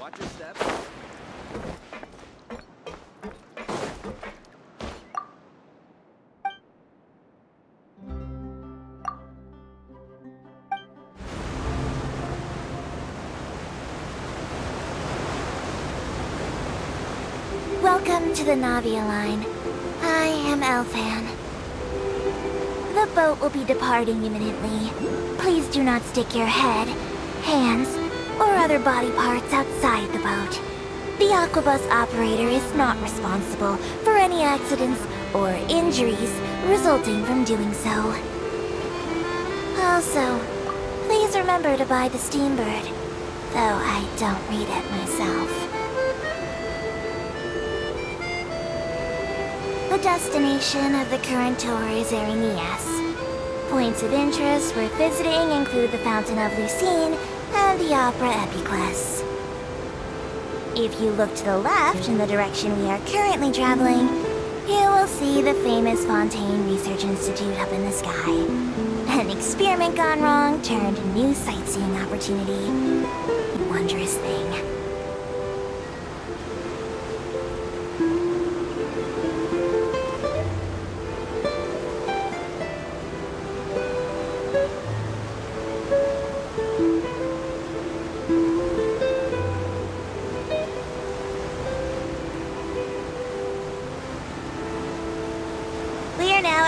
Watch your step. Welcome to the Navia line. I am Elfan. The boat will be departing imminently. Please do not stick your head, hands, or other body parts outside the boat. The Aquabus operator is not responsible for any accidents or injuries resulting from doing so. Also, please remember to buy the Steambird, though I don't read it myself. The destination of the current tour is Erinias. Points of interest worth visiting include the Fountain of Lucine and the Opera Epiclese. If you look to the left in the direction we are currently traveling, you will see the famous Fontaine Research Institute up in the sky. An experiment gone wrong turned a new sightseeing opportunity. A wondrous thing.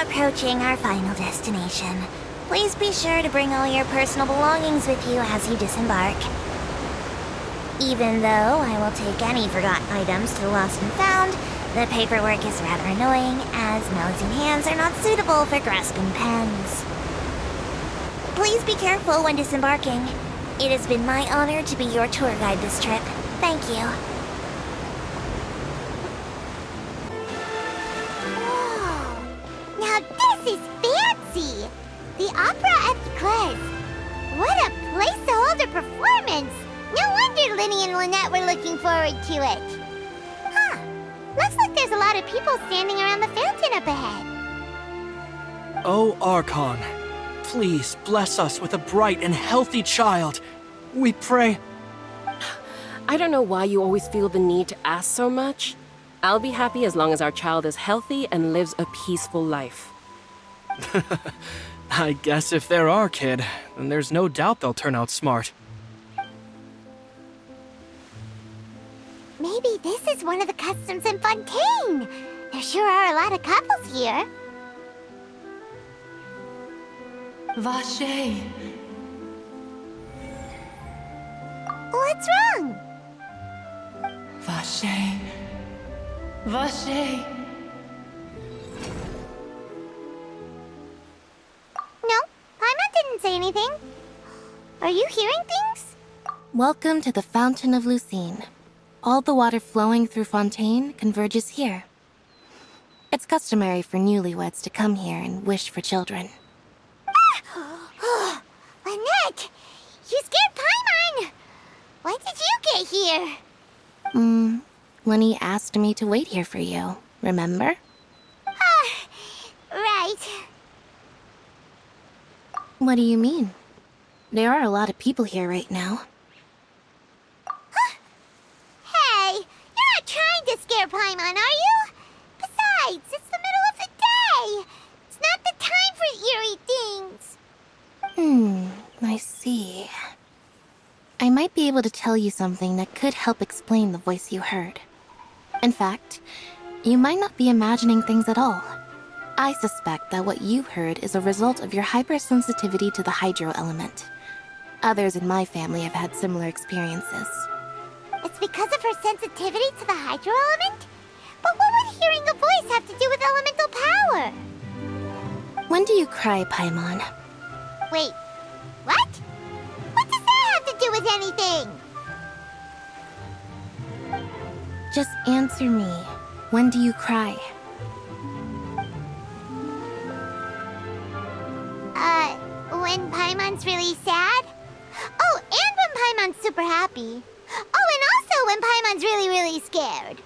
Approaching our final destination. Please be sure to bring all your personal belongings with you as you disembark. Even though I will take any forgotten items to the lost and found, the paperwork is rather annoying, as nosy hands are not suitable for grasping pens. Please be careful when disembarking. It has been my honor to be your tour guide this trip. Thank you. This is fancy! The Opera Epiclese. What a place to hold a performance! No wonder Linny and Lynette were looking forward to it. Huh. Looks like there's a lot of people standing around the fountain up ahead. Oh, Archon, please bless us with a bright and healthy child. We pray. I don't know why you always feel the need to ask so much. I'll be happy as long as our child is healthy and lives a peaceful life. I guess if they're our kid, then there's no doubt they'll turn out smart. Maybe this is one of the customs in Fontaine. There sure are a lot of couples here. Vache. What's wrong? Vache. Vache. No, Paimon didn't say anything. Are you hearing things? Welcome to the Fountain of Lucine. All the water flowing through Fontaine converges here. It's customary for newlyweds to come here and wish for children. Ah! Lynette! You scared Paimon! When did you get here? Lenny asked me to wait here for you, remember? Right. What do you mean? There are a lot of people here right now. Hey, you're not trying to scare Paimon, are you? Besides, it's the middle of the day. It's not the time for eerie things. I see. I might be able to tell you something that could help explain the voice you heard. In fact, you might not be imagining things at all. I suspect that what you heard is a result of your hypersensitivity to the hydro element. Others in my family have had similar experiences. It's because of her sensitivity to the hydro element? But what would hearing a voice have to do with elemental power? When do you cry, Paimon? Wait, what? What does that have to do with anything? Just answer me. When do you cry? When Paimon's really sad? Oh, and when Paimon's super happy. Oh, and also when Paimon's really, really scared.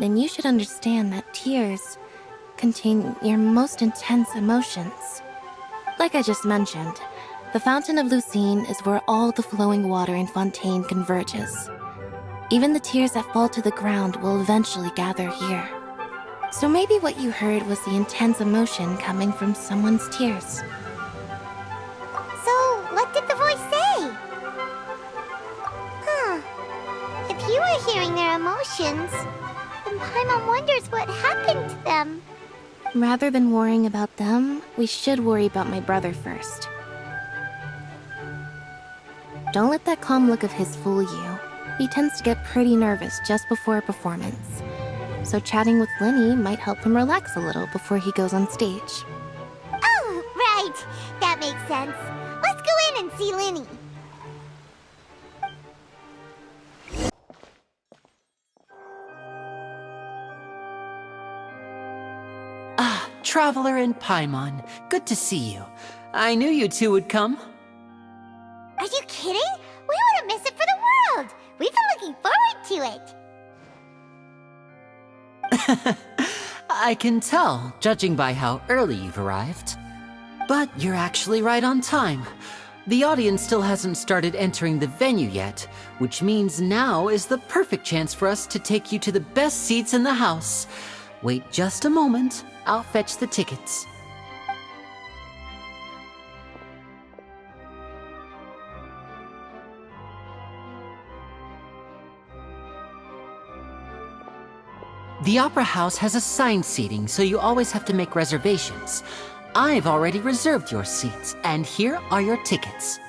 Then you should understand that tears contain your most intense emotions. Like I just mentioned, The Fountain of Lucine is where all the flowing water in Fontaine converges. Even the tears that fall to the ground will eventually gather here. So maybe what you heard was the intense emotion coming from someone's tears. So, what did the voice say? If you were hearing their emotions, then Paimon wonders what happened to them. Rather than worrying about them, we should worry about my brother first. Don't let that calm look of his fool you. He tends to get pretty nervous just before a performance. So chatting with Linny might help him relax a little before he goes on stage. Oh, right. That makes sense. Let's go in and see Linny. Traveler and Paimon, good to see you. I knew you two would come. Are you kidding? We wouldn't miss it for the world. We've been looking forward to it. I can tell, judging by how early you've arrived. But you're actually right on time. The audience still hasn't started entering the venue yet, which means now is the perfect chance for us to take you to the best seats in the house. Wait just a moment. I'll fetch the tickets. The Opera House has assigned seating, so you always have to make reservations. I've already reserved your seats, and here are your tickets.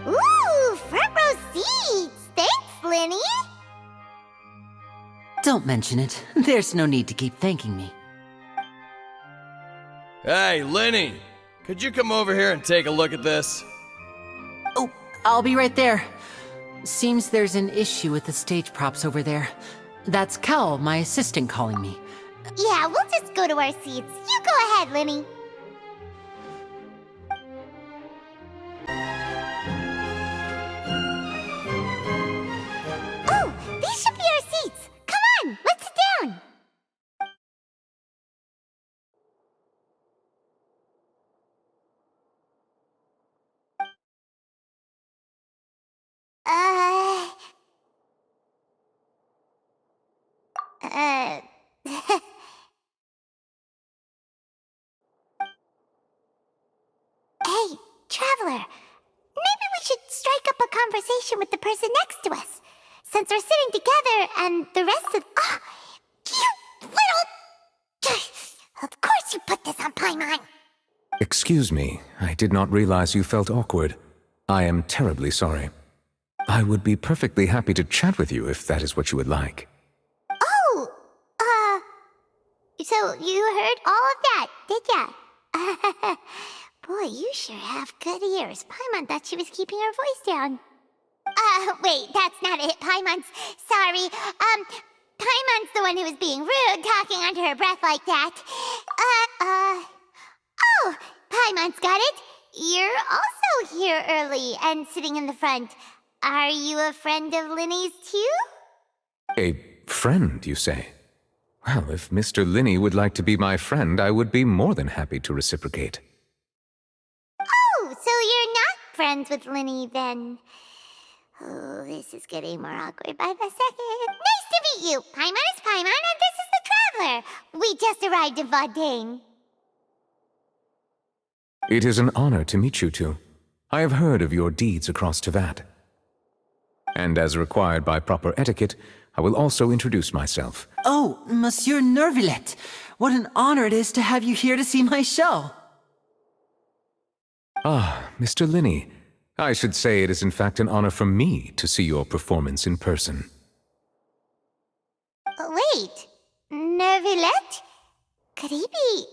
Ooh, front row seats! Thanks, Linny! Don't mention it. There's no need to keep thanking me. Hey, Linny! Could you come over here and take a look at this? Oh, I'll be right there. Seems there's an issue with the stage props over there. That's Cal, my assistant, calling me. Yeah, we'll just go to our seats. You go ahead, Linny. Oh, these should be our seats. Come on, let's sit down. Hey, Traveler. Maybe we should strike up a conversation with the person next to us. Since we're sitting together and the rest of... Oh, you little... Of course you put this on Paimon. Excuse me, I did not realize you felt awkward. I am terribly sorry. I would be perfectly happy to chat with you if that is what you would like. Oh, so you heard all of that, did ya? Boy, you sure have good ears. Paimon thought she was keeping her voice down. Wait, that's not it. Paimon's... Sorry. Paimon's the one who was being rude, talking under her breath like that. Oh, Paimon's got it. You're also here early and sitting in the front. Are you a friend of Linny's too? A friend, you say? Well, if Mr. Linny would like to be my friend, I would be more than happy to reciprocate. Oh, so you're not friends with Linny then? Oh, this is getting more awkward by the second. Nice to meet you. Paimon is Paimon, and this is the Traveler. We just arrived in Fontaine. It is an honor to meet you two. I have heard of your deeds across Tevat. And as required by proper etiquette, I will also introduce myself. Oh, Monsieur Nervillet. What an honor it is to have you here to see my show. Ah, Mr. Linny. I should say it is in fact an honor for me to see your performance in person. Wait, Nervillet? Could he be...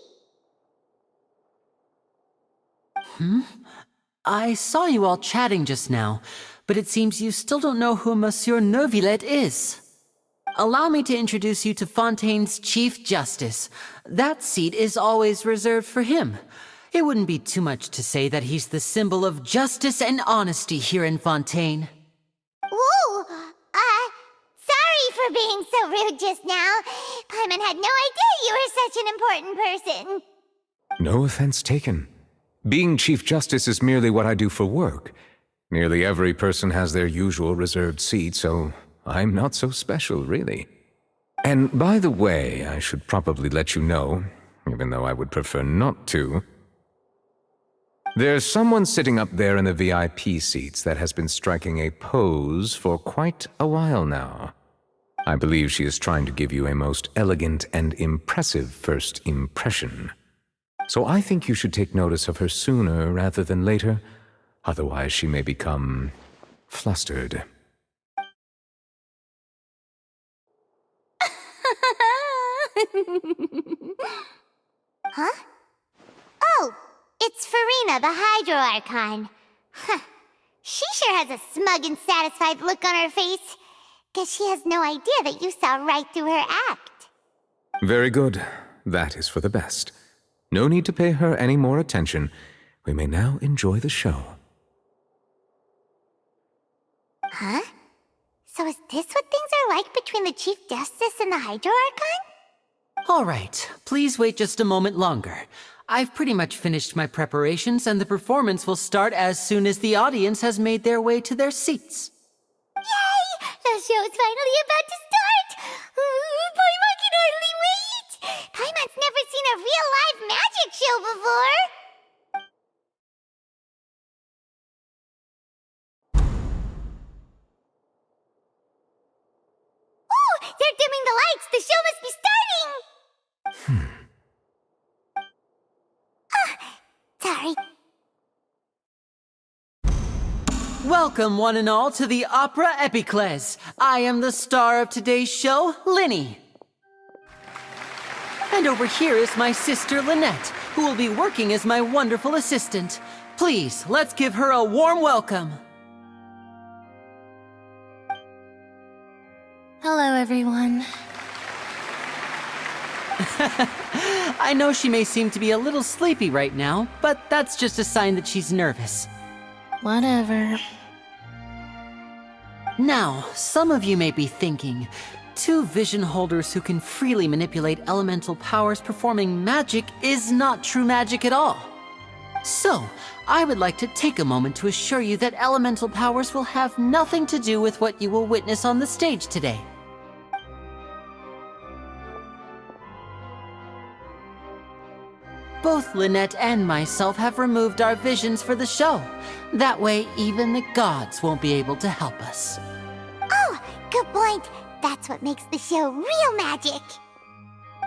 I saw you all chatting just now, but it seems you still don't know who Monsieur Nervillet is. Allow me to introduce you to Fontaine's Chief Justice. That seat is always reserved for him. It wouldn't be too much to say that he's the symbol of justice and honesty here in Fontaine. Whoa! Sorry for being so rude just now. Paimon had no idea you were such an important person. No offense taken. Being Chief Justice is merely what I do for work. Nearly every person has their usual reserved seat, so I'm not so special, really. And by the way, I should probably let you know, even though I would prefer not to. There's someone sitting up there in the VIP seats that has been striking a pose for quite a while now. I believe she is trying to give you a most elegant and impressive first impression. So I think you should take notice of her sooner rather than later, otherwise she may become flustered. Huh? Oh, it's Farina, the Hydro Archon. Huh. She sure has a smug and satisfied look on her face. Guess she has no idea that you saw right through her act. Very good. That is for the best. No need to pay her any more attention. We may now enjoy the show. Huh? So is this what things are like between the Chief Justice and the Hydro Archon? All right, please wait just a moment longer. I've pretty much finished my preparations, and the performance will start as soon as the audience has made their way to their seats. Yay! The show's finally about to start! Paimon can hardly wait! Paimon's never seen a real live magic show before! Ooh! They're dimming the lights! The show must be starting! Sorry. Welcome, one and all, to the Opera Epiclese. I am the star of today's show, Linny. And over here is my sister, Lynette, who will be working as my wonderful assistant. Please, let's give her a warm welcome. Hello, everyone. I know she may seem to be a little sleepy right now, but that's just a sign that she's nervous. Whatever. Now, some of you may be thinking, two vision holders who can freely manipulate elemental powers performing magic is not true magic at all. So, I would like to take a moment to assure you that elemental powers will have nothing to do with what you will witness on the stage today. Both Lynette and myself have removed our visions for the show. That way, even the gods won't be able to help us. Oh, good point. That's what makes the show real magic.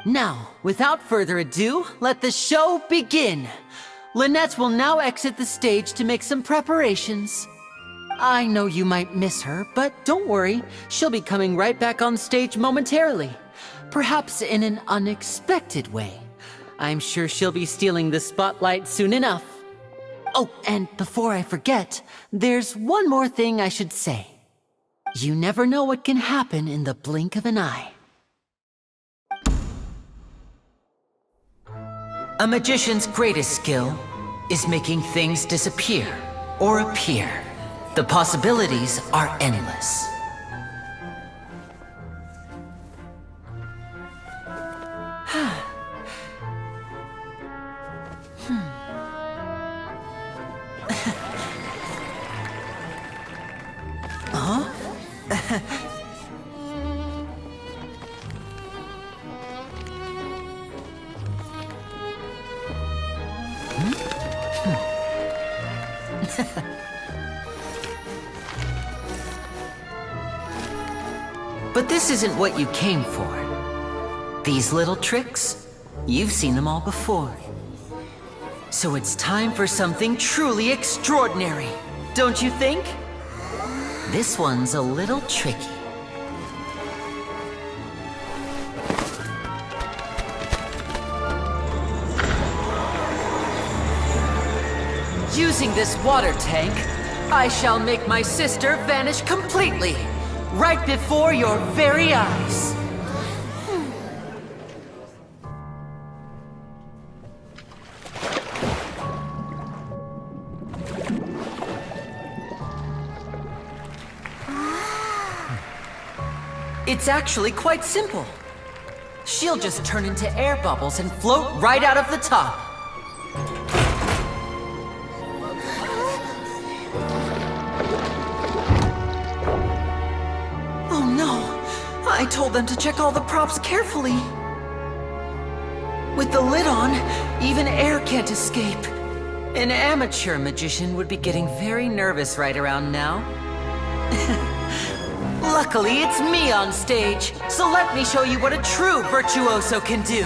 Now, without further ado, let the show begin. Lynette will now exit the stage to make some preparations. I know you might miss her, but don't worry. She'll be coming right back on stage momentarily. Perhaps in an unexpected way. I'm sure she'll be stealing the spotlight soon enough. Oh, and before I forget, there's one more thing I should say. You never know what can happen in the blink of an eye. A magician's greatest skill is making things disappear or appear. The possibilities are endless. But this isn't what you came for. These little tricks, you've seen them all before. So it's time for something truly extraordinary, don't you think? This one's a little tricky. Using this water tank, I shall make my sister vanish completely, right before your very eyes. It's actually quite simple. She'll just turn into air bubbles and float right out of the top. I told them to check all the props carefully. With the lid on, even air can't escape. An amateur magician would be getting very nervous right around now. Luckily, it's me on stage, so let me show you what a true virtuoso can do.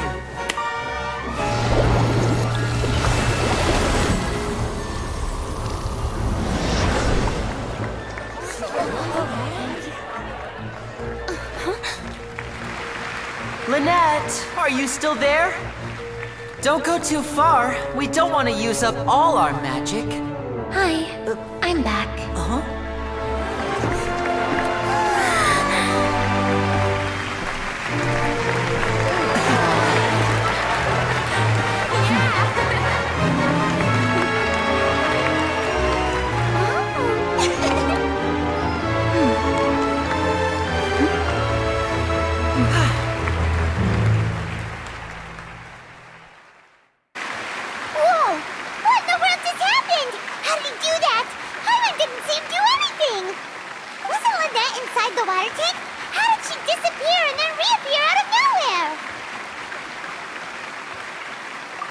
Lynette, are you still there? Don't go too far. We don't want to use up all our magic. Hi, I'm back. Uh-huh.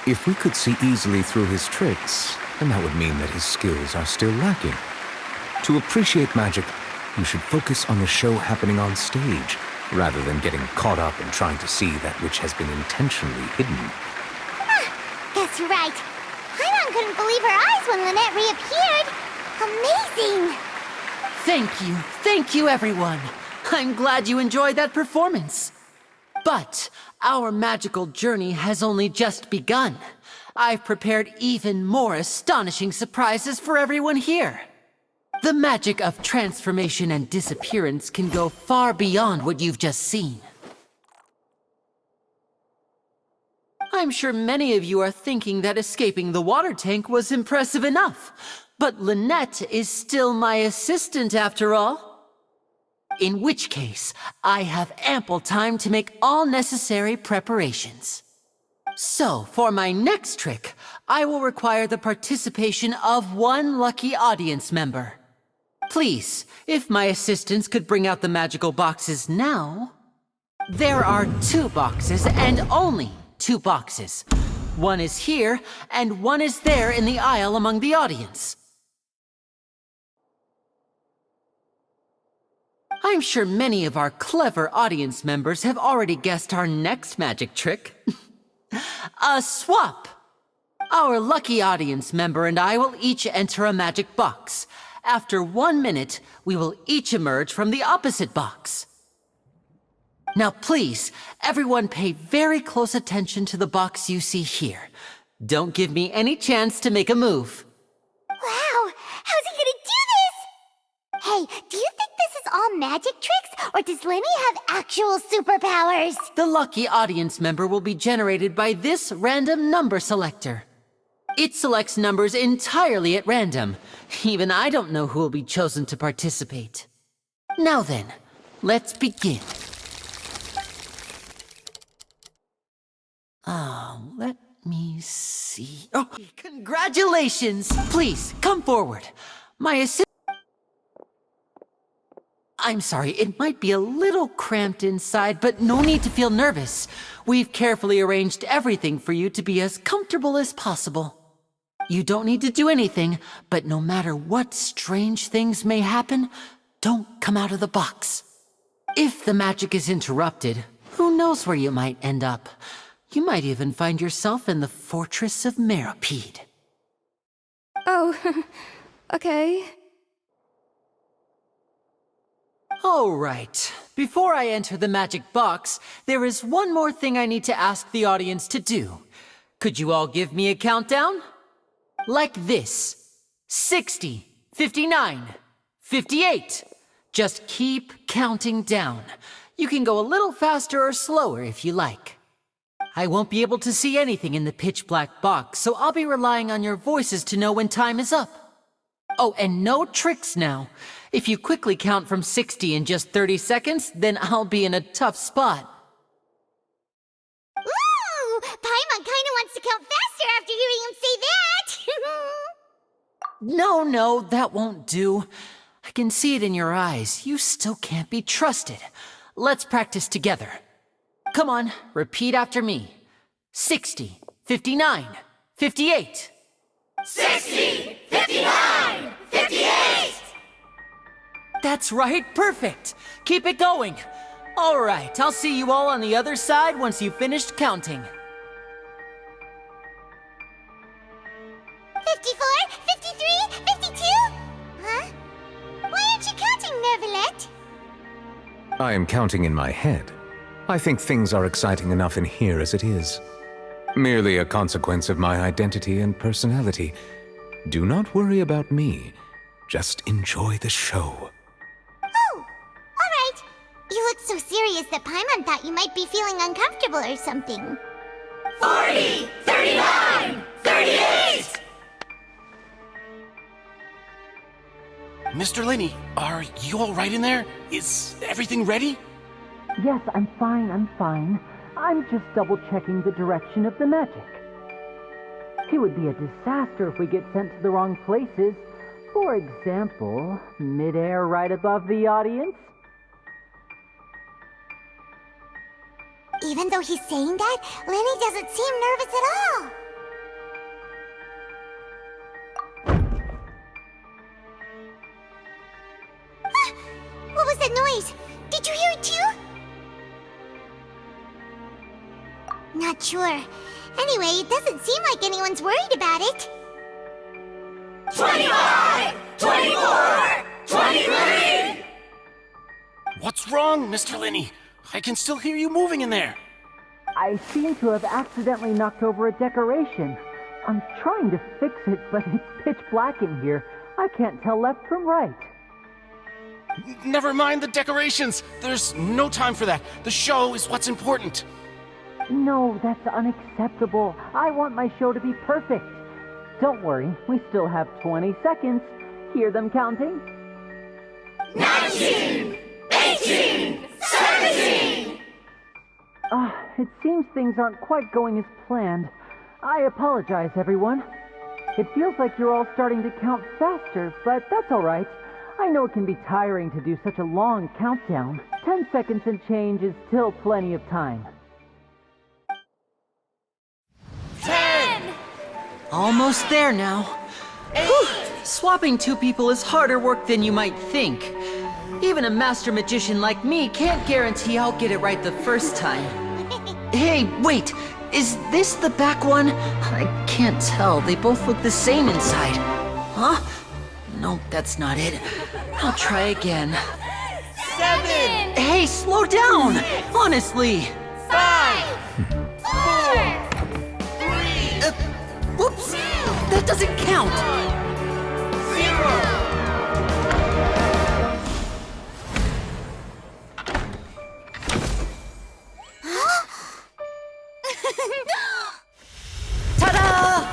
If we could see easily through his tricks, then that would mean that his skills are still lacking. To appreciate magic, you should focus on the show happening on stage, rather than getting caught up in trying to see that which has been intentionally hidden. Guess you're right. Paimon couldn't believe her eyes when Lynette reappeared. Amazing! Thank you everyone. I'm glad you enjoyed that performance. But our magical journey has only just begun. I've prepared even more astonishing surprises for everyone here. The magic of transformation and disappearance can go far beyond what you've just seen. I'm sure many of you are thinking that escaping the water tank was impressive enough, but Lynette is still my assistant after all. In which case, I have ample time to make all necessary preparations. So, for my next trick, I will require the participation of one lucky audience member. Please, if my assistants could bring out the magical boxes now. There are 2 boxes, and only 2 boxes. One is here, and one is there in the aisle among the audience. I'm sure many of our clever audience members have already guessed our next magic trick. A swap! Our lucky audience member and I will each enter a magic box. After 1 minute, we will each emerge from the opposite box. Now please, everyone pay very close attention to the box you see here. Don't give me any chance to make a move. Wow! How's he gonna do this? Hey, do you think this is all magic tricks, or does Lenny have actual superpowers? The lucky audience member will be generated by this random number selector. It selects numbers entirely at random. Even I don't know who will be chosen to participate. Now then, let's begin. Let me see. Oh, congratulations! Please, come forward. My assistant... I'm sorry, it might be a little cramped inside, but no need to feel nervous. We've carefully arranged everything for you to be as comfortable as possible. You don't need to do anything, but no matter what strange things may happen, don't come out of the box. If the magic is interrupted, who knows where you might end up? You might even find yourself in the Fortress of Meropide. Oh, okay. All right. Before I enter the magic box, there is one more thing I need to ask the audience to do. Could you all give me a countdown? Like this. 60, 59, 58. Just keep counting down. You can go a little faster or slower if you like. I won't be able to see anything in the pitch-black box, so I'll be relying on your voices to know when time is up. Oh, and no tricks now. If you quickly count from 60 in just 30 seconds, then I'll be in a tough spot. Ooh! Paimon kinda wants to count faster after hearing him say that! No, that won't do. I can see it in your eyes. You still can't be trusted. Let's practice together. Come on, repeat after me. 60, 59, 58. 60, 59, 58! That's right, perfect. Keep it going. All right, I'll see you all on the other side once you've finished counting. 54, 53, 52? Huh? Why aren't you counting, Nervalet? I am counting in my head. I think things are exciting enough in here as it is. Merely a consequence of my identity and personality. Do not worry about me. Just enjoy the show. Oh, all right. You look so serious that Paimon thought you might be feeling uncomfortable or something. 40, 39, 38! Mr. Linney, are you all right in there? Is everything ready? Yes, I'm fine. I'm just double-checking the direction of the magic. It would be a disaster if we get sent to the wrong places. For example, mid-air right above the audience. Even though he's saying that, Lenny doesn't seem nervous at all. What was that noise? Did you hear it too? Not sure. Anyway, it doesn't seem like anyone's worried about it. 25! 24! 23! What's wrong, Mr. Linney? I can still hear you moving in there. I seem to have accidentally knocked over a decoration. I'm trying to fix it, but it's pitch black in here. I can't tell left from right. Never mind the decorations. There's no time for that. The show is what's important. No, that's unacceptable. I want my show to be perfect. Don't worry, we still have 20 seconds. Hear them counting? 19! 18! 17! It seems things aren't quite going as planned. I apologize, everyone. It feels like you're all starting to count faster, but that's all right. I know it can be tiring to do such a long countdown. 10 seconds and change is still plenty of time. 10! Almost there now. Whew. Swapping two people is harder work than you might think. Even a master magician like me can't guarantee I'll get it right the first time. Hey, wait! Is this the back one? I can't tell. They both look the same inside. Huh? No, that's not it. I'll try again. 7! Hey, slow down! Honestly! 5! 4! 3! Whoops! That doesn't count! 0! Ta-da!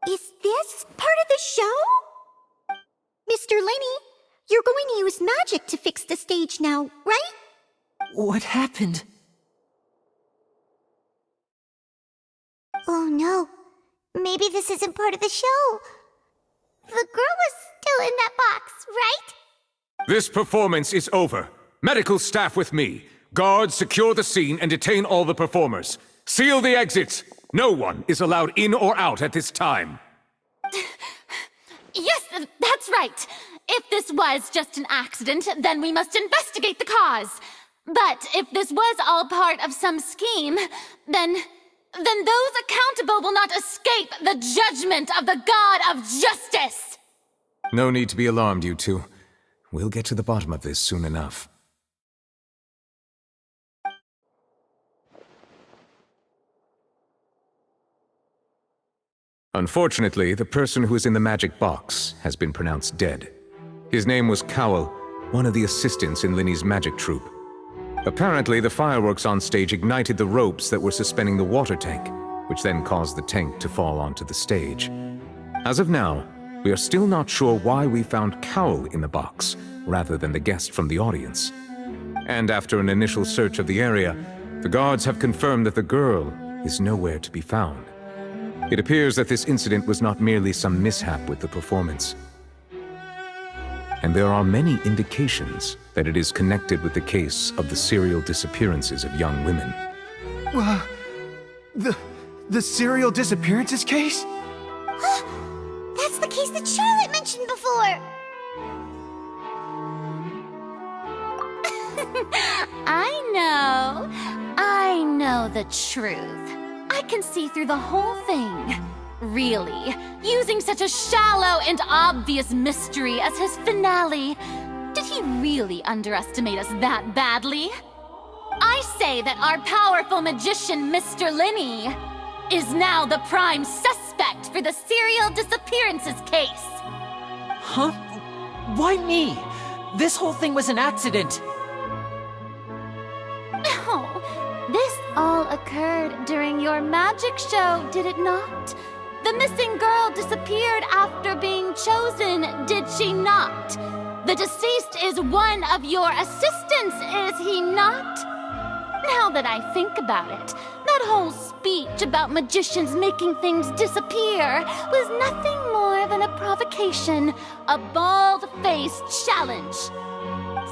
Is this part of the show? Mr. Linney, you're going to use magic to fix the stage now, right? What happened? Oh no, maybe this isn't part of the show. The girl was still in that box, right? This performance is over. Medical staff with me. Guards, secure the scene and detain all the performers. Seal the exits. No one is allowed in or out at this time. Yes, that's right. If this was just an accident, then we must investigate the cause. But if this was all part of some scheme, then those accountable will not escape the judgment of the God of Justice! No need to be alarmed, you two. We'll get to the bottom of this soon enough. Unfortunately, the person who is in the magic box has been pronounced dead. His name was Cowell, one of the assistants in Linny's magic troupe. Apparently, the fireworks on stage ignited the ropes that were suspending the water tank, which then caused the tank to fall onto the stage. As of now, we are still not sure why we found Cowell in the box, rather than the guest from the audience. And after an initial search of the area, the guards have confirmed that the girl is nowhere to be found. It appears that this incident was not merely some mishap with the performance. And there are many indications that it is connected with the case of the serial disappearances of young women. The serial disappearances case? That's the case that Charlotte mentioned before! I know the truth. I can see through the whole thing. Really, using such a shallow and obvious mystery as his finale, did he really underestimate us that badly? I say that our powerful magician, Mr. Linny, is now the prime suspect for the serial disappearances case. Huh? Why me? This whole thing was an accident. No, this all occurred during your magic show, did it not? The missing girl disappeared after being chosen, did she not? The deceased is one of your assistants, is he not? Now that I think about it, that whole speech about magicians making things disappear was nothing more than a provocation, a bald-faced challenge.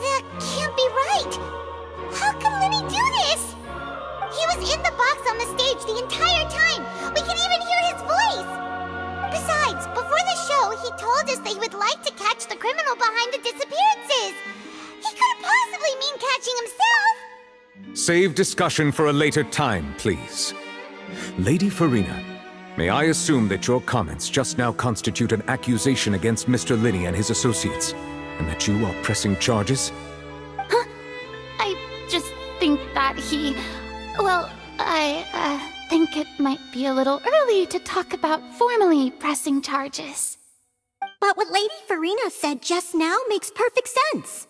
That can't be right! How could Linny do this? He was in the box on the stage the entire time! We can even hear his voice! Besides, before the show, he told us that he would like to catch the criminal behind the disappearances! He couldn't possibly mean catching himself! Save discussion for a later time, please. Lady Farina, may I assume that your comments just now constitute an accusation against Mr. Linny and his associates, and that you are pressing charges? Huh? I just think that he... Well, I think it might be a little early to talk about formally pressing charges. But what Lady Farina said just now makes perfect sense.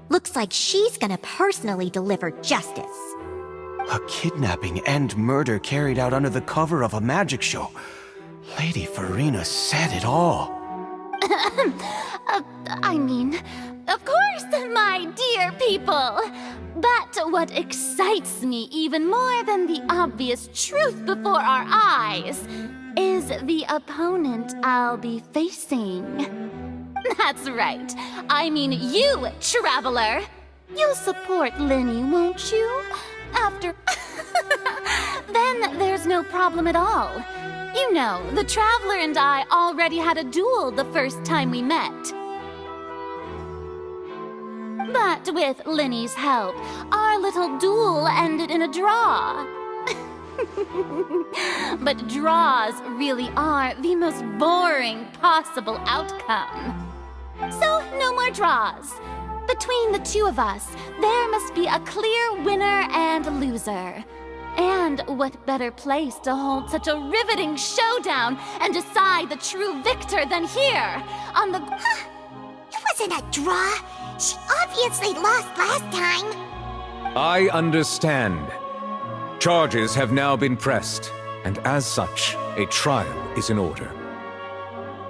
Looks like she's gonna personally deliver justice. A kidnapping and murder carried out under the cover of a magic show. Lady Farina said it all. I mean, of course, my dear people. But what excites me even more than the obvious truth before our eyes is the opponent I'll be facing. That's right. I mean you, Traveler. You'll support Linny, won't you? After... Then there's no problem at all. You know, the Traveler and I already had a duel the first time we met. But with Linny's help, our little duel ended in a draw. But draws really are the most boring possible outcome. So, no more draws. Between the two of us, there must be a clear winner and loser. And what better place to hold such a riveting showdown and decide the true victor than here, on the... It wasn't a draw. She obviously lost last time. I understand. Charges have now been pressed, and as such, a trial is in order.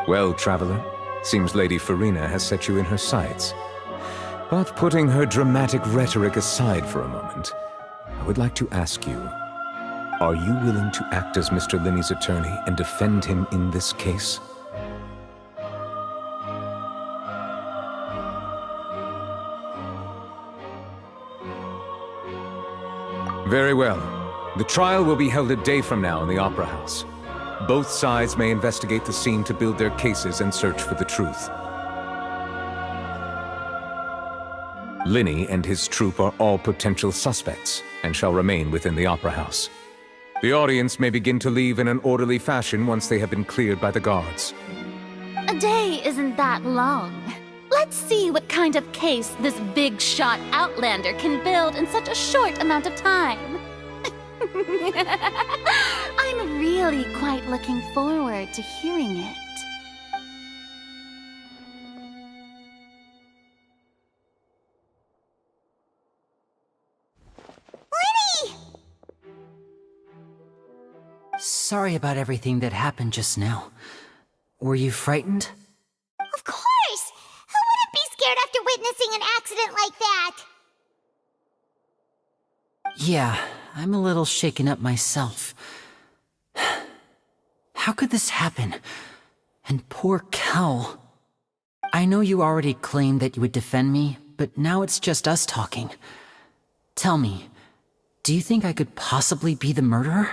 Well, Traveler, seems Lady Farina has set you in her sights. But putting her dramatic rhetoric aside for a moment, I would like to ask you, are you willing to act as Mr. Linny's attorney and defend him in this case? Very well. The trial will be held a day from now in the Opera House. Both sides may investigate the scene to build their cases and search for the truth. Linny and his troupe are all potential suspects and shall remain within the Opera House. The audience may begin to leave in an orderly fashion once they have been cleared by the guards. A day isn't that long. Let's see what kind of case this big-shot Outlander can build in such a short amount of time. I'm really really quite looking forward to hearing it. Sorry about everything that happened just now. Were you frightened? Of course! Who wouldn't be scared after witnessing an accident like that? Yeah, I'm a little shaken up myself. How could this happen? And poor Cal. I know you already claimed that you would defend me, but now it's just us talking. Tell me, do you think I could possibly be the murderer?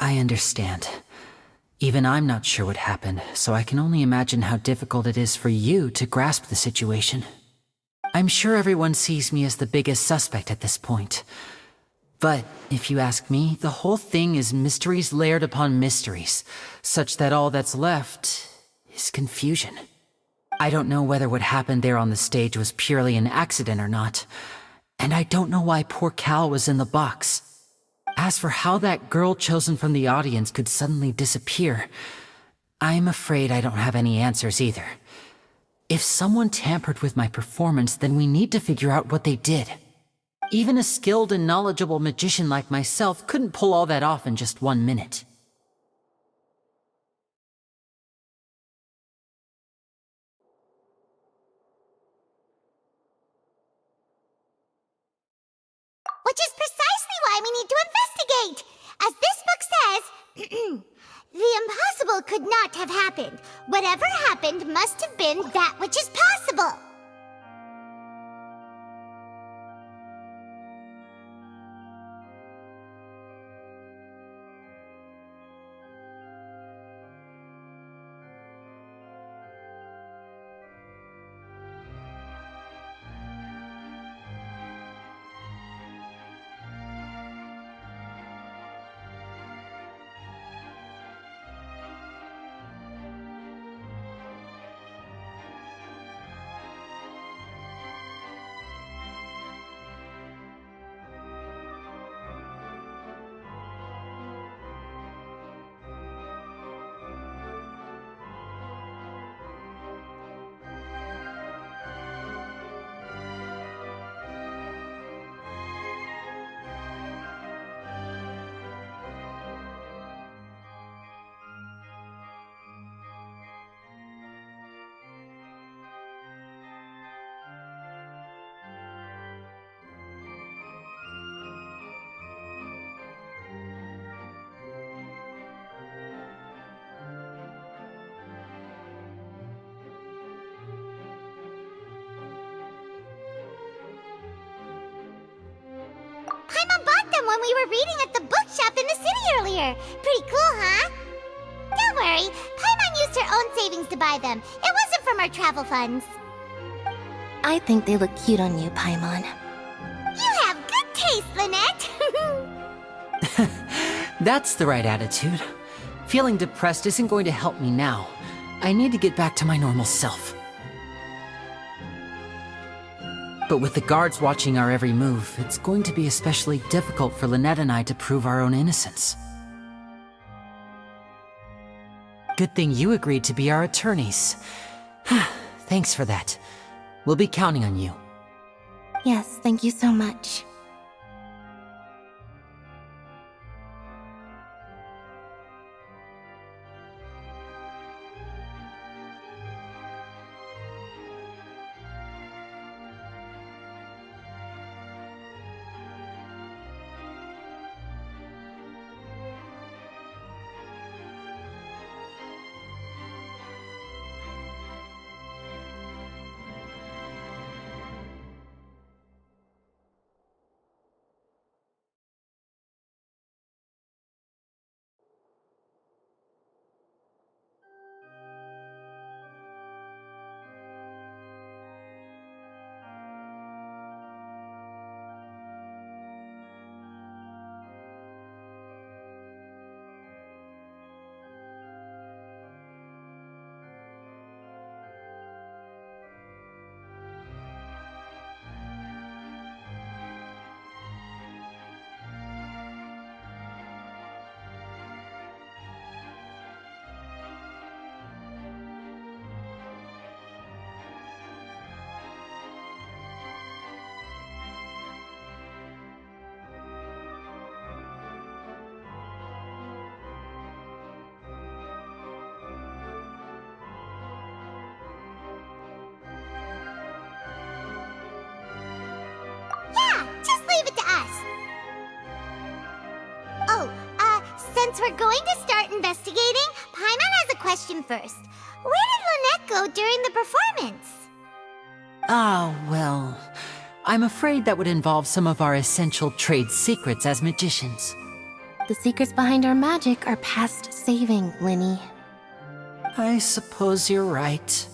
I understand. Even I'm not sure what happened, so I can only imagine how difficult it is for you to grasp the situation. I'm sure everyone sees me as the biggest suspect at this point. But if you ask me, the whole thing is mysteries layered upon mysteries, such that all that's left is confusion. I don't know whether what happened there on the stage was purely an accident or not, and I don't know why poor Cal was in the box. As for how that girl chosen from the audience could suddenly disappear, I'm afraid I don't have any answers either. If someone tampered with my performance, then we need to figure out what they did. Even a skilled and knowledgeable magician like myself couldn't pull all that off in just 1 minute. Which is precisely why we need to investigate! As this book says, the impossible could not have happened. Whatever happened must have been that which is possible. Paimon bought them when we were reading at the bookshop in the city earlier. Pretty cool, huh? Don't worry, Paimon used her own savings to buy them. It wasn't from our travel funds. I think they look cute on you, Paimon. You have good taste, Lynette! That's the right attitude. Feeling depressed isn't going to help me now. I need to get back to my normal self. But with the guards watching our every move, it's going to be especially difficult for Lynette and I to prove our own innocence. Good thing you agreed to be our attorneys. Thanks for that. We'll be counting on you. Yes, thank you so much. Since we're going to start investigating, Paimon has a question first. Where did Lynette go during the performance? Ah, well, I'm afraid that would involve some of our essential trade secrets as magicians. The secrets behind our magic are past saving, Linny. I suppose you're right.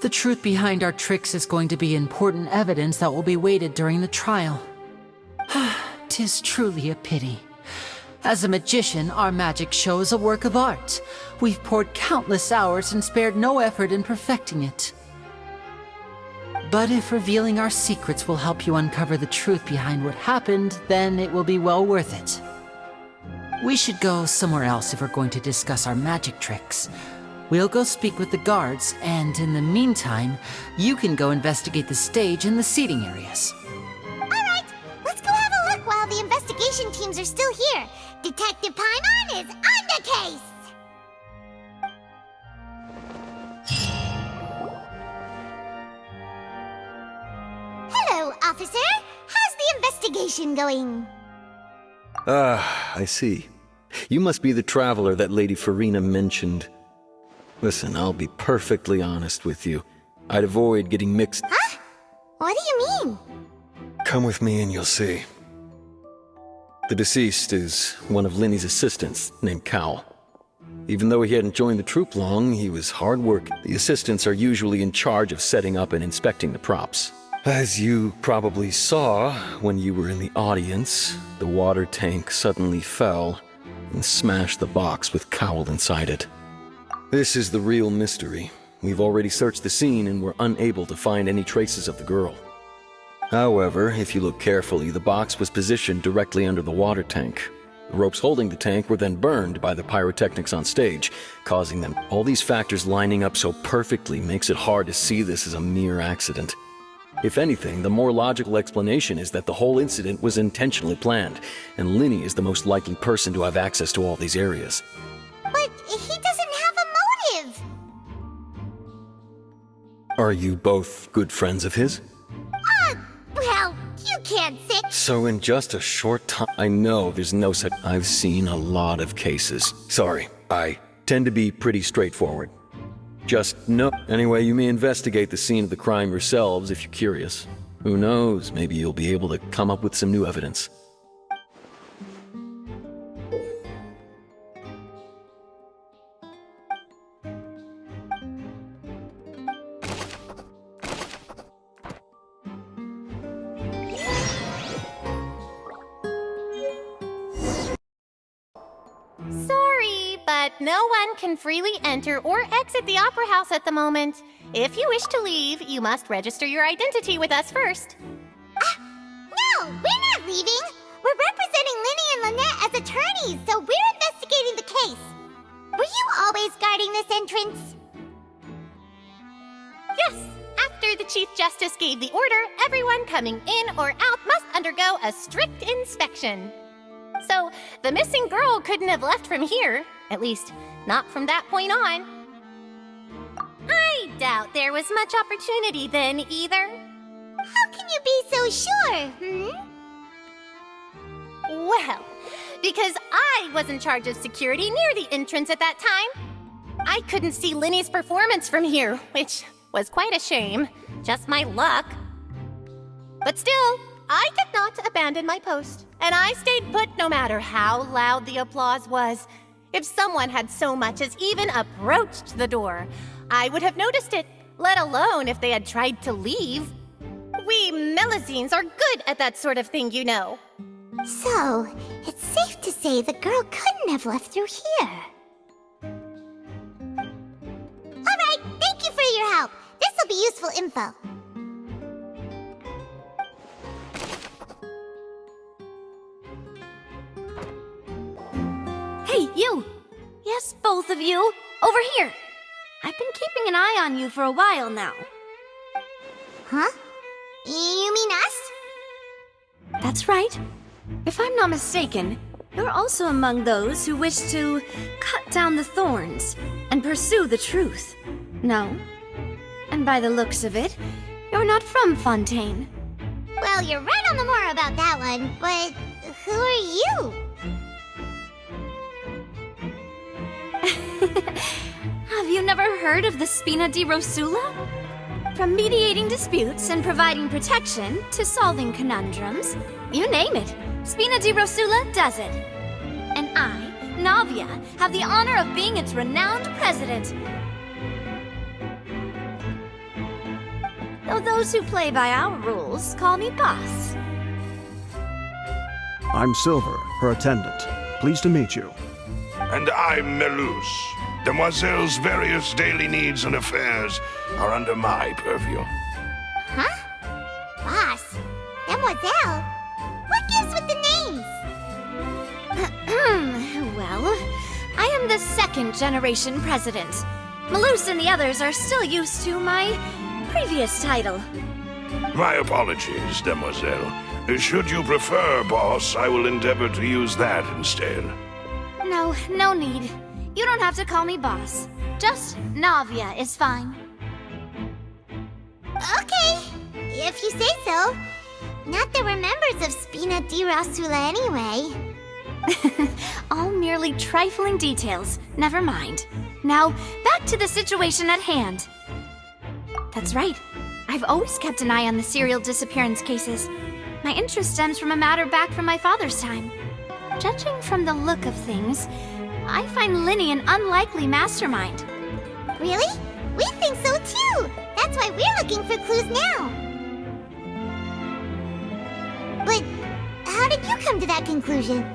The truth behind our tricks is going to be important evidence that will be weighted during the trial. 'Tis truly a pity. As a magician, our magic show is a work of art. We've poured countless hours and spared no effort in perfecting it. But if revealing our secrets will help you uncover the truth behind what happened, then it will be well worth it. We should go somewhere else if we're going to discuss our magic tricks. We'll go speak with the guards, and in the meantime, you can go investigate the stage and the seating areas. Alright, let's go have a look while the investigation teams are still here. Detective Paimon is on the case! Hello, officer. How's the investigation going? I see. You must be the traveler that Lady Farina mentioned. Listen, I'll be perfectly honest with you. I'd avoid getting mixed. Huh? What do you mean? Come with me and you'll see. The deceased is one of Linny's assistants, named Cowell. Even though he hadn't joined the troupe long, he was hard work. The assistants are usually in charge of setting up and inspecting the props. As you probably saw when you were in the audience, the water tank suddenly fell and smashed the box with Cowell inside it. This is the real mystery. We've already searched the scene and were unable to find any traces of the girl. However, if you look carefully, the box was positioned directly under the water tank. The ropes holding the tank were then burned by the pyrotechnics on stage, causing them. All these factors lining up so perfectly makes it hard to see this as a mere accident. If anything, the more logical explanation is that the whole incident was intentionally planned, and Linny is the most likely person to have access to all these areas. But he doesn't have a motive! Are you both good friends of his? Well, you can't say. So in just a short time, I know there's no such. I've seen a lot of cases. Sorry, I tend to be pretty straightforward. Just know. Anyway, you may investigate the scene of the crime yourselves if you're curious. Who knows, maybe you'll be able to come up with some new evidence. Sorry, but no one can freely enter or exit the Opera House at the moment. If you wish to leave, you must register your identity with us first. No, we're not leaving! We're representing Linny and Lynette as attorneys, so we're investigating the case. Were you always guarding this entrance? Yes, after the Chief Justice gave the order, everyone coming in or out must undergo a strict inspection. So, the missing girl couldn't have left from here. At least, not from that point on. I doubt there was much opportunity then, either. How can you be so sure, Well, because I was in charge of security near the entrance at that time. I couldn't see Linny's performance from here, which was quite a shame. Just my luck. But still, I did not abandon my post, and I stayed put no matter how loud the applause was. If someone had so much as even approached the door, I would have noticed it, let alone if they had tried to leave. We Melazines are good at that sort of thing, you know. So, it's safe to say the girl couldn't have left through here. Alright, thank you for your help. This'll be useful info. Hey, you! Yes, both of you! Over here! I've been keeping an eye on you for a while now. Huh? You mean us? That's right. If I'm not mistaken, you're also among those who wish to cut down the thorns and pursue the truth. No? And by the looks of it, you're not from Fontaine. Well, you're right on the more about that one, but who are you? Have you never heard of the Spina di Rosula? From mediating disputes and providing protection to solving conundrums, you name it, Spina di Rosula does it. And I, Navia, have the honor of being its renowned president. Though those who play by our rules call me boss. I'm Silver, her attendant. Pleased to meet you. And I'm Melus. Demoiselle's various daily needs and affairs are under my purview. Huh? Boss? Demoiselle? What gives with the names? Well, I am the second generation president. Melus and the others are still used to my previous title. My apologies, Demoiselle. Should you prefer, boss, I will endeavor to use that instead. No need. You don't have to call me boss. Just Navia is fine. Okay, if you say so. Not that we're members of Spina di Rosula anyway. All merely trifling details. Never mind. Now, back to the situation at hand. That's right. I've always kept an eye on the serial disappearance cases. My interest stems from a matter back from my father's time. Judging from the look of things, I find Linny an unlikely mastermind. Really? We think so too! That's why we're looking for clues now. But how did you come to that conclusion?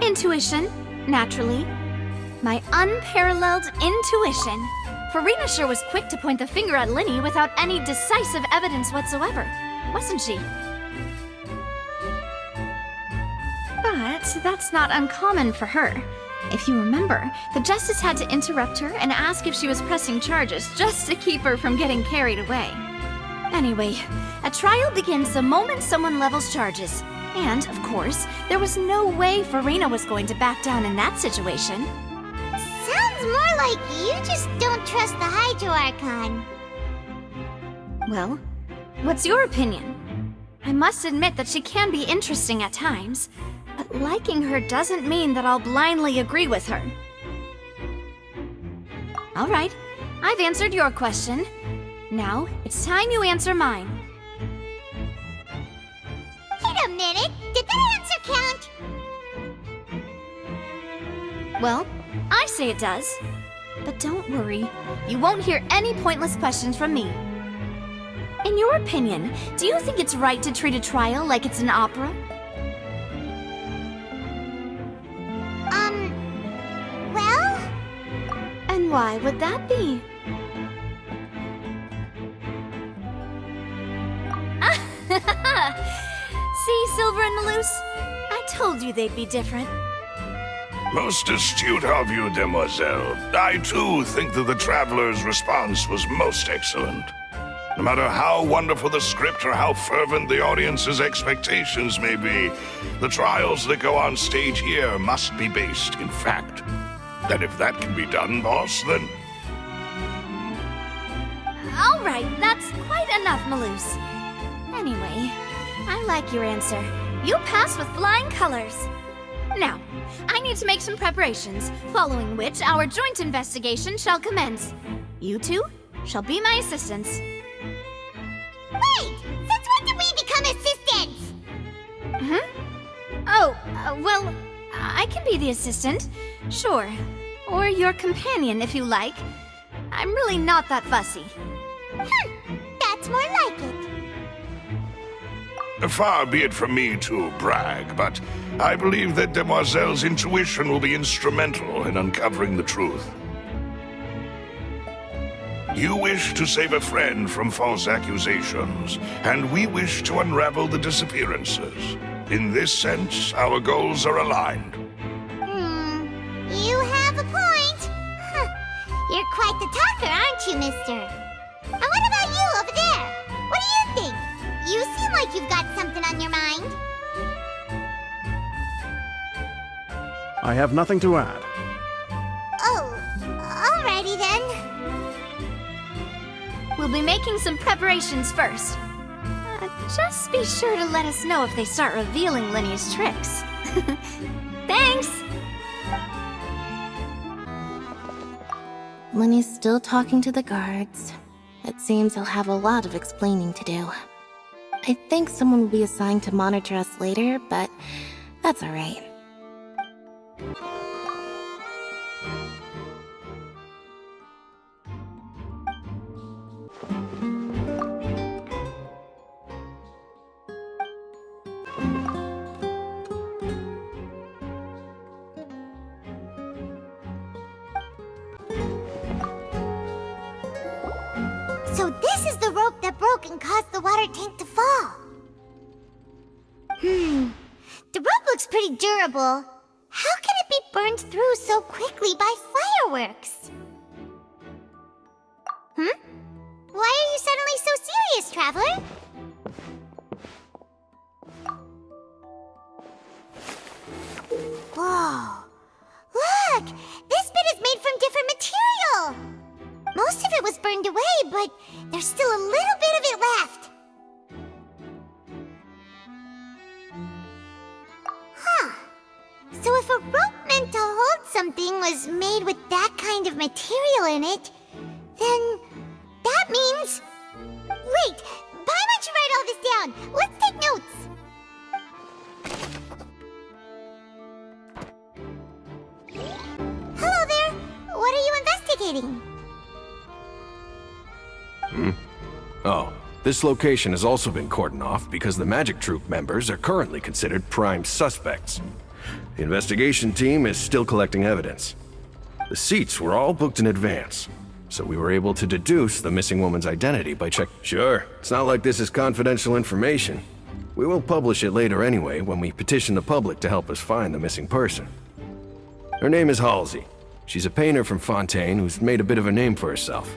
Intuition, naturally. My unparalleled intuition. Farina sure was quick to point the finger at Linny without any decisive evidence whatsoever, wasn't she? But that's not uncommon for her. If you remember, the Justice had to interrupt her and ask if she was pressing charges just to keep her from getting carried away. Anyway, a trial begins the moment someone levels charges. And, of course, there was no way Farina was going to back down in that situation. Sounds more like you just don't trust the Hydro Archon. Well, what's your opinion? I must admit that she can be interesting at times, but liking her doesn't mean that I'll blindly agree with her. All right, I've answered your question. Now, it's time you answer mine. Wait a minute, did that answer count? Well, I say it does. But don't worry, you won't hear any pointless questions from me. In your opinion, do you think it's right to treat a trial like it's an opera? Well? And why would that be? See, Silver and Melus? I told you they'd be different. Most astute of you, Demoiselle. I too think that the Traveler's response was most excellent. No matter how wonderful the script or how fervent the audience's expectations may be, the trials that go on stage here must be based in fact. And if that can be done, boss, then... All right, that's quite enough, Melus. Anyway, I like your answer. You pass with flying colors. Now, I need to make some preparations, following which our joint investigation shall commence. You two shall be my assistants. Wait! Since when did we become assistants? Oh, well, I can be the assistant, sure. Or your companion, if you like. I'm really not that fussy. That's more like it. Far be it from me to brag, but I believe that Demoiselle's intuition will be instrumental in uncovering the truth. You wish to save a friend from false accusations, and we wish to unravel the disappearances. In this sense, our goals are aligned. You have a point. You're quite the talker, aren't you, mister? And what about you over there? What do you think? You seem like you've got something on your mind. I have nothing to add. Oh, alrighty then. We'll be making some preparations first. Just be sure to let us know if they start revealing Linny's tricks. Thanks! Lenny's still talking to the guards. It seems he'll have a lot of explaining to do. I think someone will be assigned to monitor us later, but that's alright. So this is the rope that broke and caused the water tank to fall. The rope looks pretty durable. How can it be burned through so quickly by fireworks? Why are you suddenly so serious, Traveler? Whoa. Look! This bit is made from different material! Most of it was burned away, but there's still a little bit of it left. Huh. So if a rope meant to hold something was made with that kind of material in it, then that means... Wait! Why don't you write all this down? Let's take notes! Hello there! What are you investigating? Oh, this location has also been cordoned off because the Magic Troop members are currently considered prime suspects. The investigation team is still collecting evidence. The seats were all booked in advance, so we were able to deduce the missing woman's identity by check. Sure, it's not like this is confidential information. We will publish it later anyway when we petition the public to help us find the missing person. Her name is Halsey. She's a painter from Fontaine who's made a bit of a name for herself.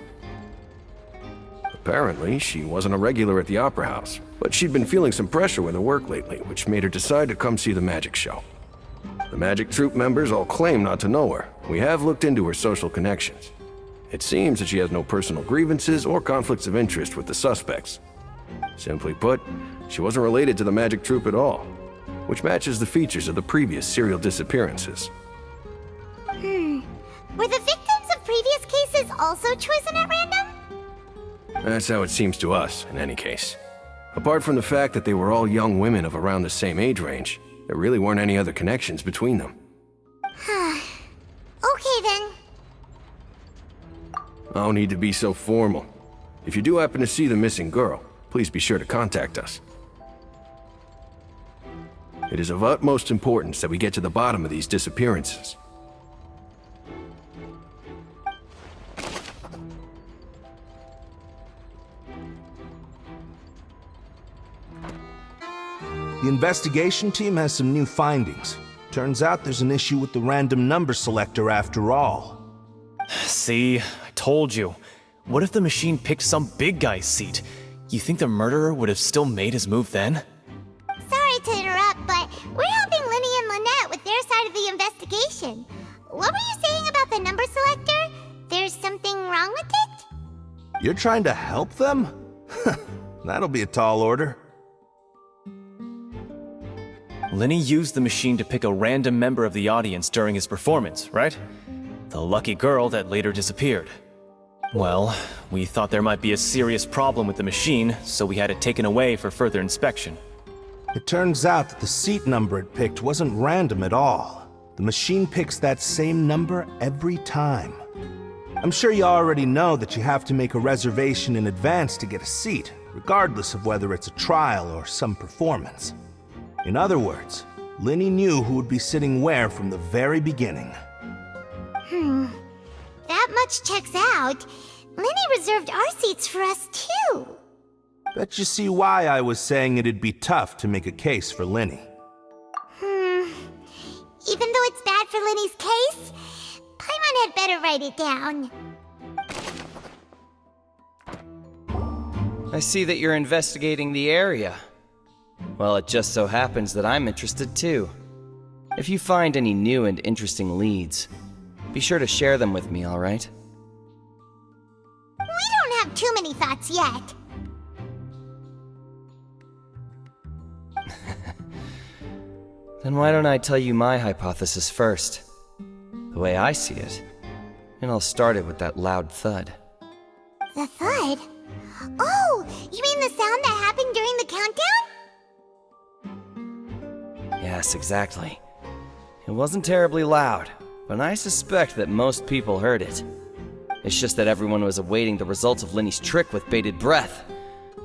Apparently, she wasn't a regular at the Opera House, but she'd been feeling some pressure with her work lately, which made her decide to come see the magic show. The Magic Troop members all claim not to know her. We have looked into her social connections. It seems that she has no personal grievances or conflicts of interest with the suspects. Simply put, she wasn't related to the Magic Troop at all, which matches the features of the previous serial disappearances. Were the victims of previous cases also chosen at random? That's how it seems to us, in any case. Apart from the fact that they were all young women of around the same age range, there really weren't any other connections between them. Okay then. No need to be so formal. If you do happen to see the missing girl, please be sure to contact us. It is of utmost importance that we get to the bottom of these disappearances. The investigation team has some new findings. Turns out there's an issue with the random number selector after all. See, I told you. What if the machine picked some big guy's seat? You think the murderer would have still made his move then? Sorry to interrupt, but we're helping Linny and Lynette with their side of the investigation. What were you saying about the number selector? There's something wrong with it? You're trying to help them? That'll be a tall order. Linny used the machine to pick a random member of the audience during his performance, right? The lucky girl that later disappeared. Well, we thought there might be a serious problem with the machine, so we had it taken away for further inspection. It turns out that the seat number it picked wasn't random at all. The machine picks that same number every time. I'm sure you already know that you have to make a reservation in advance to get a seat, regardless of whether it's a trial or some performance. In other words, Linny knew who would be sitting where from the very beginning. That much checks out. Linny reserved our seats for us too. Bet you see why I was saying it'd be tough to make a case for Linny. Even though it's bad for Linny's case, Paimon had better write it down. I see that you're investigating the area. Well, it just so happens that I'm interested too. If you find any new and interesting leads, be sure to share them with me, alright? We don't have too many thoughts yet. Then why don't I tell you my hypothesis first? The way I see it, it all started with that loud thud. The thud? Oh, you mean the sound that happened during the countdown? Yes, exactly. It wasn't terribly loud, but I suspect that most people heard it. It's just that everyone was awaiting the results of Linny's trick with bated breath,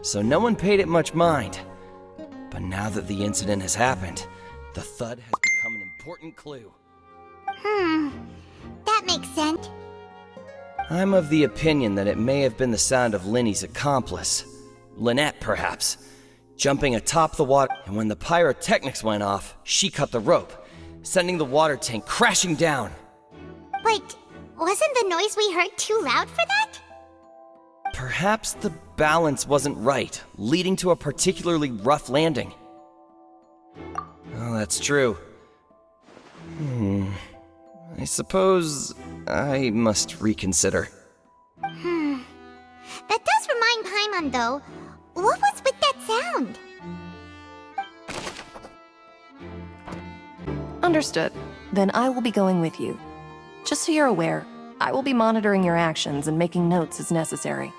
so no one paid it much mind. But now that the incident has happened, the thud has become an important clue. That makes sense. I'm of the opinion that it may have been the sound of Linny's accomplice, Lynette perhaps, jumping atop the water, and when the pyrotechnics went off, she cut the rope, sending the water tank crashing down. Wait, wasn't the noise we heard too loud for that? Perhaps the balance wasn't right, leading to a particularly rough landing. Oh, that's true. I suppose I must reconsider. That does remind Paimon, though. What was with that sound? Understood. Then I will be going with you. Just so you're aware, I will be monitoring your actions and making notes as necessary.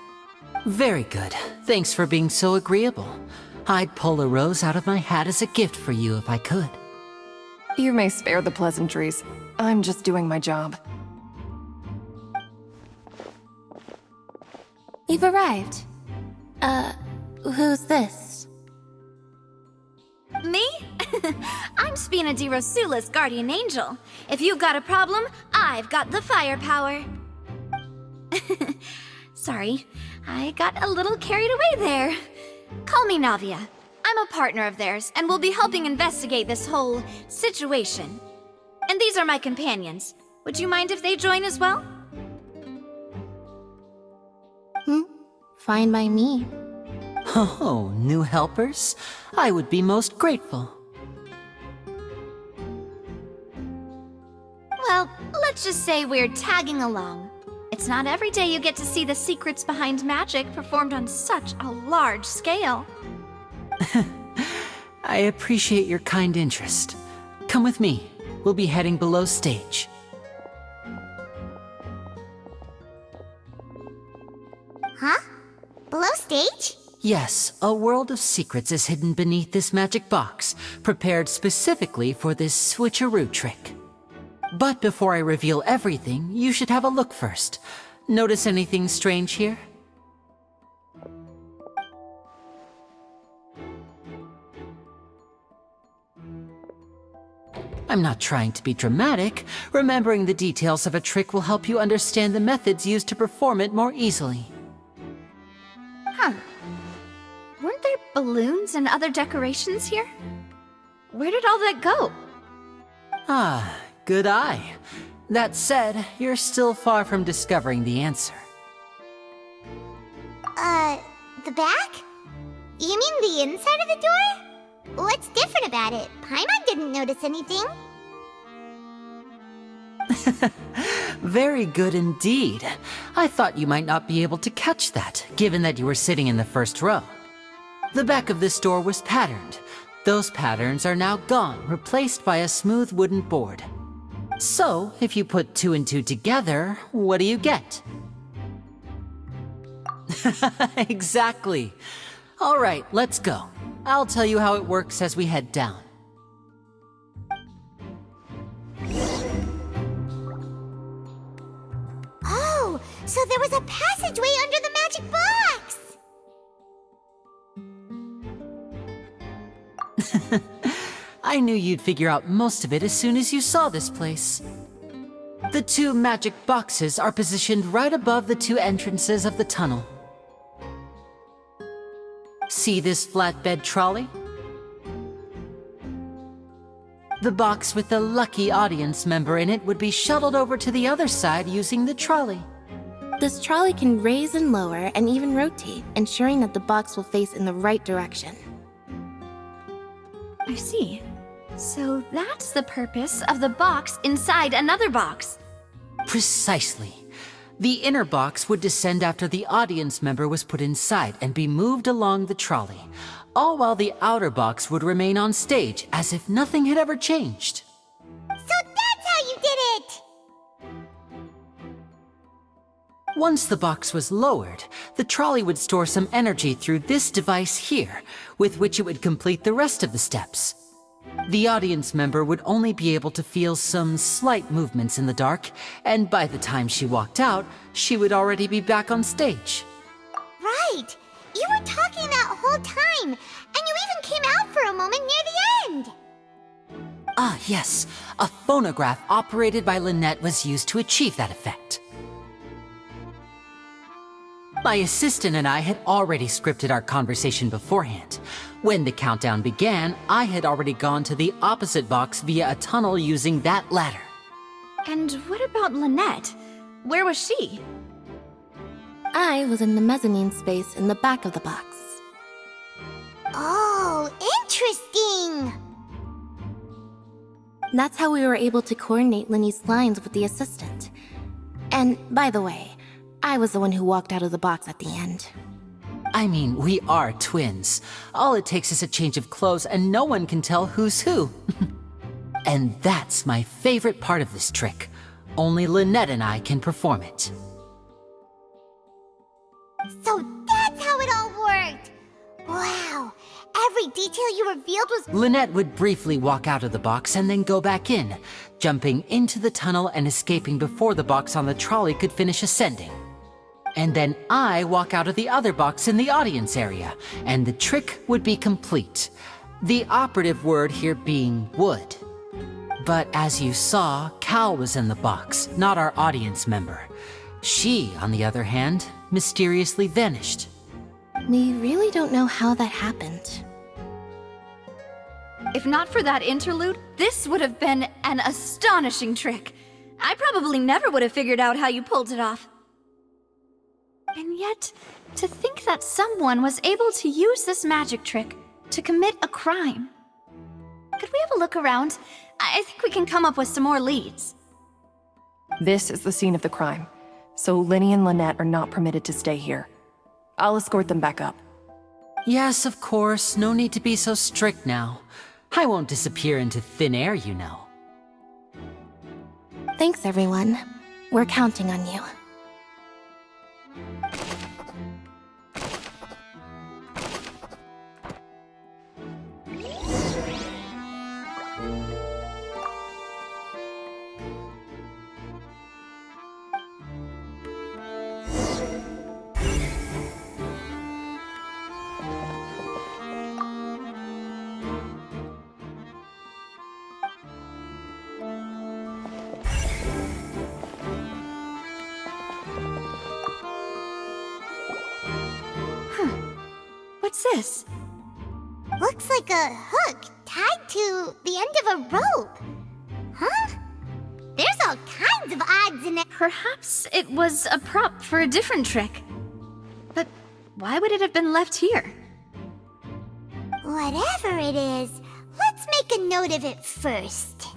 Very good. Thanks for being so agreeable. I'd pull a rose out of my hat as a gift for you if I could. You may spare the pleasantries. I'm just doing my job. You've arrived. Who's this? Me? I'm Spina di Rosula's guardian angel. If you've got a problem, I've got the firepower. Sorry, I got a little carried away there. Call me Navia. I'm a partner of theirs, and will be helping investigate this whole situation. And these are my companions. Would you mind if they join as well? Fine by me. Oh, new helpers? I would be most grateful. Well, let's just say we're tagging along. It's not every day you get to see the secrets behind magic performed on such a large scale. I appreciate your kind interest. Come with me. We'll be heading below stage. Huh? Below stage? Yes, a world of secrets is hidden beneath this magic box, prepared specifically for this switcheroo trick. But before I reveal everything, you should have a look first. Notice anything strange here? I'm not trying to be dramatic. Remembering the details of a trick will help you understand the methods used to perform it more easily. Huh. Weren't there balloons and other decorations here? Where did all that go? Ah, good eye. That said, you're still far from discovering the answer. The back? You mean the inside of the door? What's different about it? Paimon didn't notice anything. Very good indeed. I thought you might not be able to catch that, given that you were sitting in the first row. The back of this door was patterned. Those patterns are now gone, replaced by a smooth wooden board. So, if you put 2 and 2 together, what do you get? Exactly. All right, let's go. I'll tell you how it works as we head down. Oh, so there was a passageway under the magic box! I knew you'd figure out most of it as soon as you saw this place. The 2 magic boxes are positioned right above the 2 entrances of the tunnel. See this flatbed trolley? The box with the lucky audience member in it would be shuttled over to the other side using the trolley. This trolley can raise and lower and even rotate, ensuring that the box will face in the right direction. I see. So that's the purpose of the box inside another box. Precisely. The inner box would descend after the audience member was put inside and be moved along the trolley, all while the outer box would remain on stage as if nothing had ever changed. So that's how you did it! Once the box was lowered, the trolley would store some energy through this device here, with which it would complete the rest of the steps. The audience member would only be able to feel some slight movements in the dark, and by the time she walked out, she would already be back on stage. Right! You were talking that whole time, and you even came out for a moment near the end! Ah, yes. A phonograph operated by Lynette was used to achieve that effect. My assistant and I had already scripted our conversation beforehand. When the countdown began, I had already gone to the opposite box via a tunnel using that ladder. And what about Lynette? Where was she? I was in the mezzanine space in the back of the box. Oh, interesting! That's how we were able to coordinate Linny's lines with the assistant. And, by the way, I was the one who walked out of the box at the end. I mean, we are twins. All it takes is a change of clothes and no one can tell who's who. And that's my favorite part of this trick. Only Lynette and I can perform it. So that's how it all worked! Wow! Every detail you revealed was— Lynette would briefly walk out of the box and then go back in, jumping into the tunnel and escaping before the box on the trolley could finish ascending. And then I walk out of the other box in the audience area, and the trick would be complete. The operative word here being would. But as you saw, Cal was in the box, not our audience member. She, on the other hand, mysteriously vanished. We really don't know how that happened. If not for that interlude, this would have been an astonishing trick. I probably never would have figured out how you pulled it off. And yet, to think that someone was able to use this magic trick to commit a crime. Could we have a look around? I think we can come up with some more leads. This is the scene of the crime, so Linny and Lynette are not permitted to stay here. I'll escort them back up. Yes, of course. No need to be so strict now. I won't disappear into thin air, you know. Thanks, everyone. We're counting on you. What's this? Looks like a hook tied to the end of a rope. Huh? There's all kinds of odds in it. Perhaps it was a prop for a different trick. But why would it have been left here? Whatever it is, let's make a note of it first.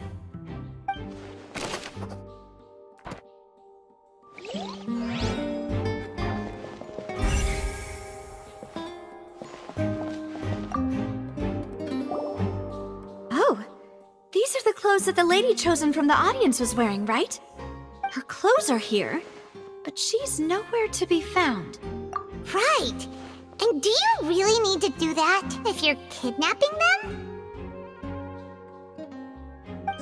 These are the clothes that the lady chosen from the audience was wearing, right? Her clothes are here, but she's nowhere to be found. Right! And do you really need to do that if you're kidnapping them?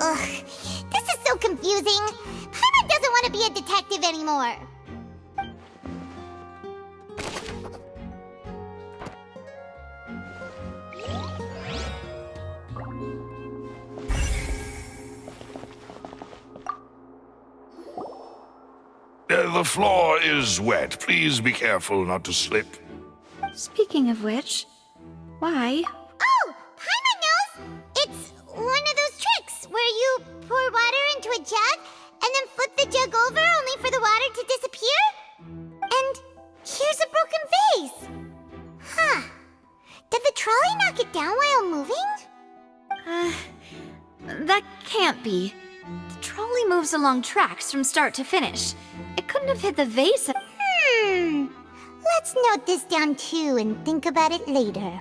Ugh, this is so confusing. Paimon doesn't want to be a detective anymore. The floor is wet. Please be careful not to slip. Speaking of which, why? Oh! Paimon knows! It's one of those tricks where you pour water into a jug and then flip the jug over only for the water to disappear? And here's a broken vase! Huh. Did the trolley knock it down while moving? That can't be. The trolley moves along tracks from start to finish. It couldn't have hit the vase. Let's note this down too and think about it later.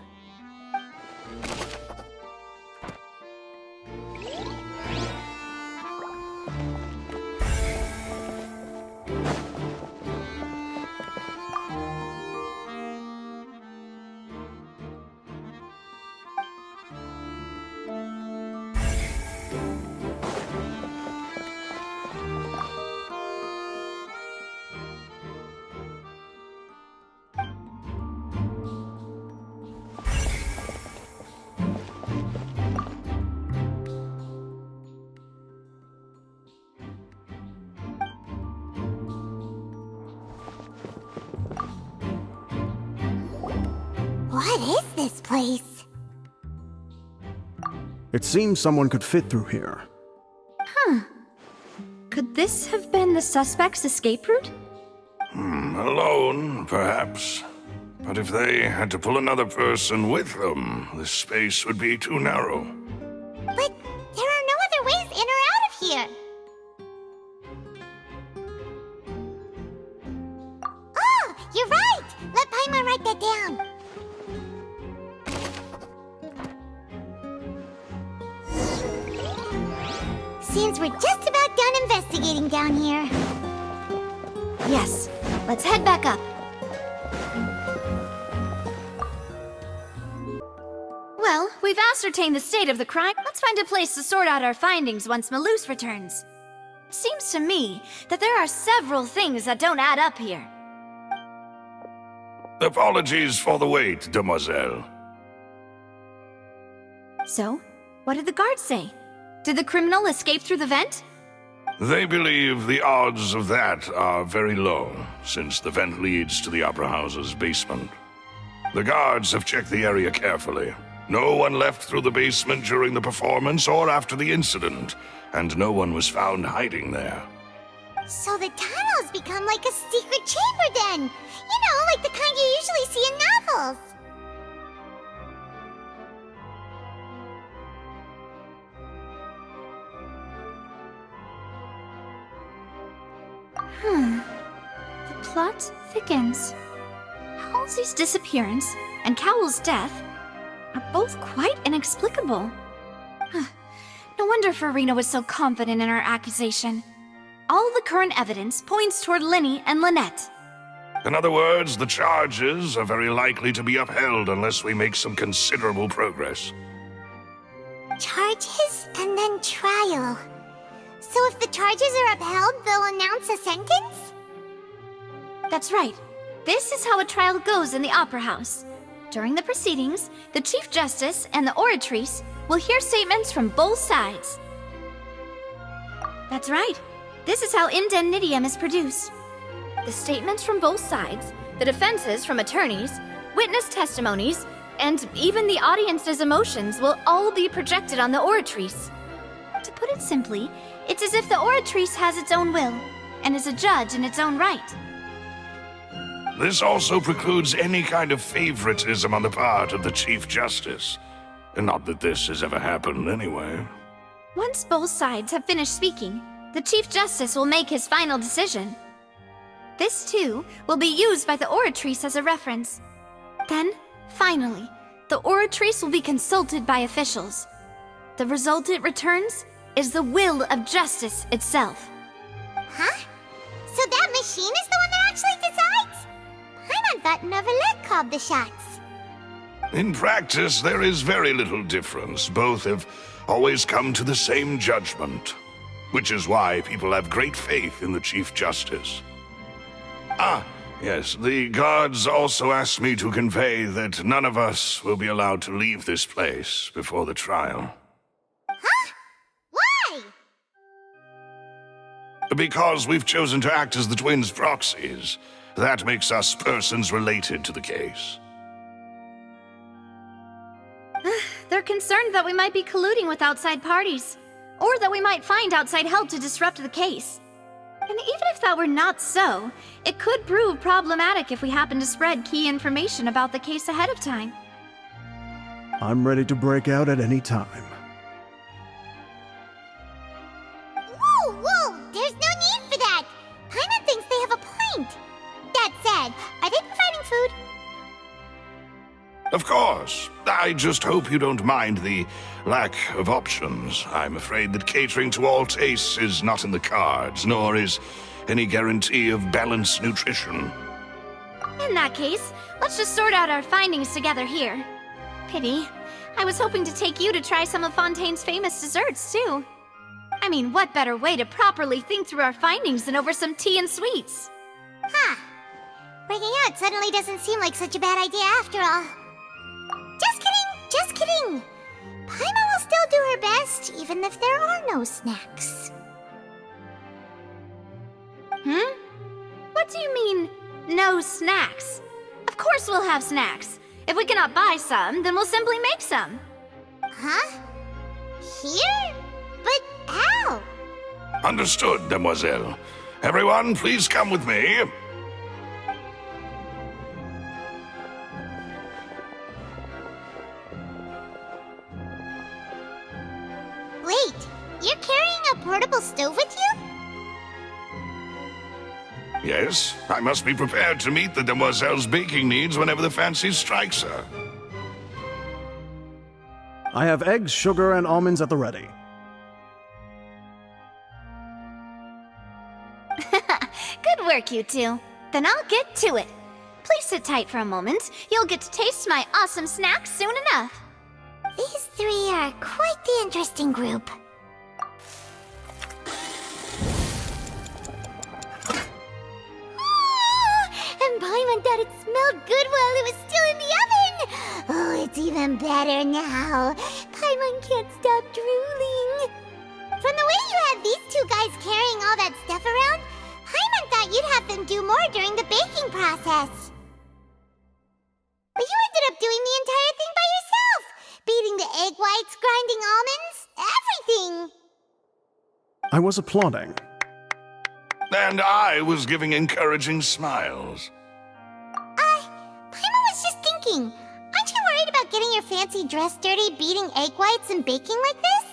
What is this place? It seems someone could fit through here. Huh. Could this have been the suspect's escape route? Alone, perhaps. But if they had to pull another person with them, the space would be too narrow. But there are no other ways in or out of here. Oh, you're right! Let Paimon write that down. Seems we're just about done investigating down here. Yes. Let's head back up. Well, we've ascertained the state of the crime. Let's find a place to sort out our findings once Malouse returns. It seems to me that there are several things that don't add up here. Apologies for the wait, demoiselle. So, what did the guards say? Did the criminal escape through the vent? They believe the odds of that are very low, since the vent leads to the Opera House's basement. The guards have checked the area carefully. No one left through the basement during the performance or after the incident, and no one was found hiding there. So the tunnels become like a secret chamber then! You know, like the kind you usually see in novels! The plot thickens. Halsey's disappearance and Cowell's death are both quite inexplicable. No wonder Farina was so confident in her accusation. All the current evidence points toward Linny and Lynette. In other words, the charges are very likely to be upheld unless we make some considerable progress. Charges and then trial. So if the charges are upheld, they'll announce a sentence? That's right. This is how a trial goes in the Opera House. During the proceedings, the Chief Justice and the Oratrice will hear statements from both sides. That's right. This is how indemnitium is produced. The statements from both sides, the defenses from attorneys, witness testimonies, and even the audience's emotions will all be projected on the Oratrice. To put it simply, it's as if the Oratrice has its own will, and is a judge in its own right. This also precludes any kind of favoritism on the part of the Chief Justice. Not that this has ever happened anyway. Once both sides have finished speaking, the Chief Justice will make his final decision. This, too, will be used by the Oratrice as a reference. Then, finally, the Oratrice will be consulted by officials. The result it returns is the will of justice itself. Huh? So that machine is the one that actually decides? Paimon thought Neuvillette called the shots. In practice, there is very little difference. Both have always come to the same judgment, which is why people have great faith in the Chief Justice. Ah, yes, the guards also asked me to convey that none of us will be allowed to leave this place before the trial. Huh? Why? Because we've chosen to act as the twins' proxies. That makes us persons related to the case. They're concerned that we might be colluding with outside parties, or that we might find outside help to disrupt the case. And even if that were not so, it could prove problematic if we happen to spread key information about the case ahead of time. I'm ready to break out at any time. Whoa, whoa! There's no need for that! Paimon thinks they have a point! That said, are they providing food? Of course. I just hope you don't mind the lack of options. I'm afraid that catering to all tastes is not in the cards, nor is any guarantee of balanced nutrition. In that case, let's just sort out our findings together here. Pity. I was hoping to take you to try some of Fontaine's famous desserts, too. I mean, what better way to properly think through our findings than over some tea and sweets? Huh. Breaking out suddenly doesn't seem like such a bad idea after all. Just kidding! Just kidding! Paimon will still do her best, even if there are no snacks. What do you mean, no snacks? Of course we'll have snacks. If we cannot buy some, then we'll simply make some. Huh? Here? But how? Understood, Demoiselle. Everyone, please come with me. Wait, you're carrying a portable stove with you? Yes, I must be prepared to meet the Demoiselle's baking needs whenever the fancy strikes her. I have eggs, sugar, and almonds at the ready. Good work, you two. Then I'll get to it. Please sit tight for a moment. You'll get to taste my awesome snacks soon enough. These three are quite the interesting group. And Paimon thought it smelled good while it was still in the oven! Oh, it's even better now. Paimon can't stop drooling. From the way you had these two guys carrying all that stuff around, Paimon thought you'd have them do more during the baking process. But you ended up doing the entire thing by yourself! Beating the egg whites, grinding almonds, everything! I was applauding. And I was giving encouraging smiles. Paimon was just thinking, aren't you worried about getting your fancy dress dirty, beating egg whites and baking like this?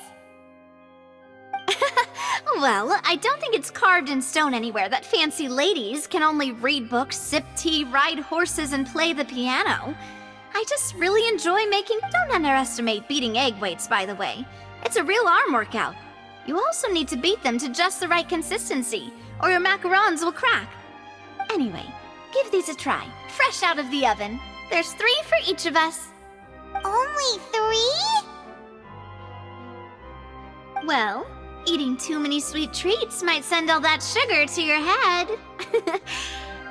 Well, I don't think it's carved in stone anywhere that fancy ladies can only read books, sip tea, ride horses, and play the piano. I just really enjoy making... Don't underestimate beating egg whites, by the way. It's a real arm workout. You also need to beat them to just the right consistency, or your macarons will crack. Anyway, give these a try, fresh out of the oven. There's 3 for each of us. Only 3? Well, eating too many sweet treats might send all that sugar to your head.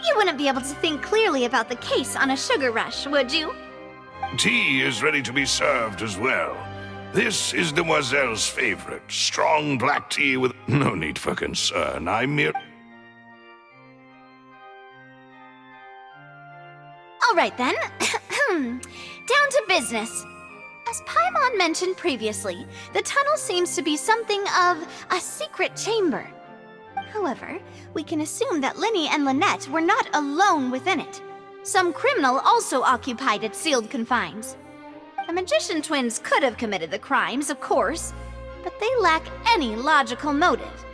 You wouldn't be able to think clearly about the case on a sugar rush, would you? Tea is ready to be served as well. This is Demoiselle's favorite, strong black tea with no need for concern. I'm mere... All right then, down to business. As Paimon mentioned previously, the tunnel seems to be something of a secret chamber. However, we can assume that Linny and Lynette were not alone within it. Some criminal also occupied its sealed confines. The magician twins could have committed the crimes, of course, but they lack any logical motive.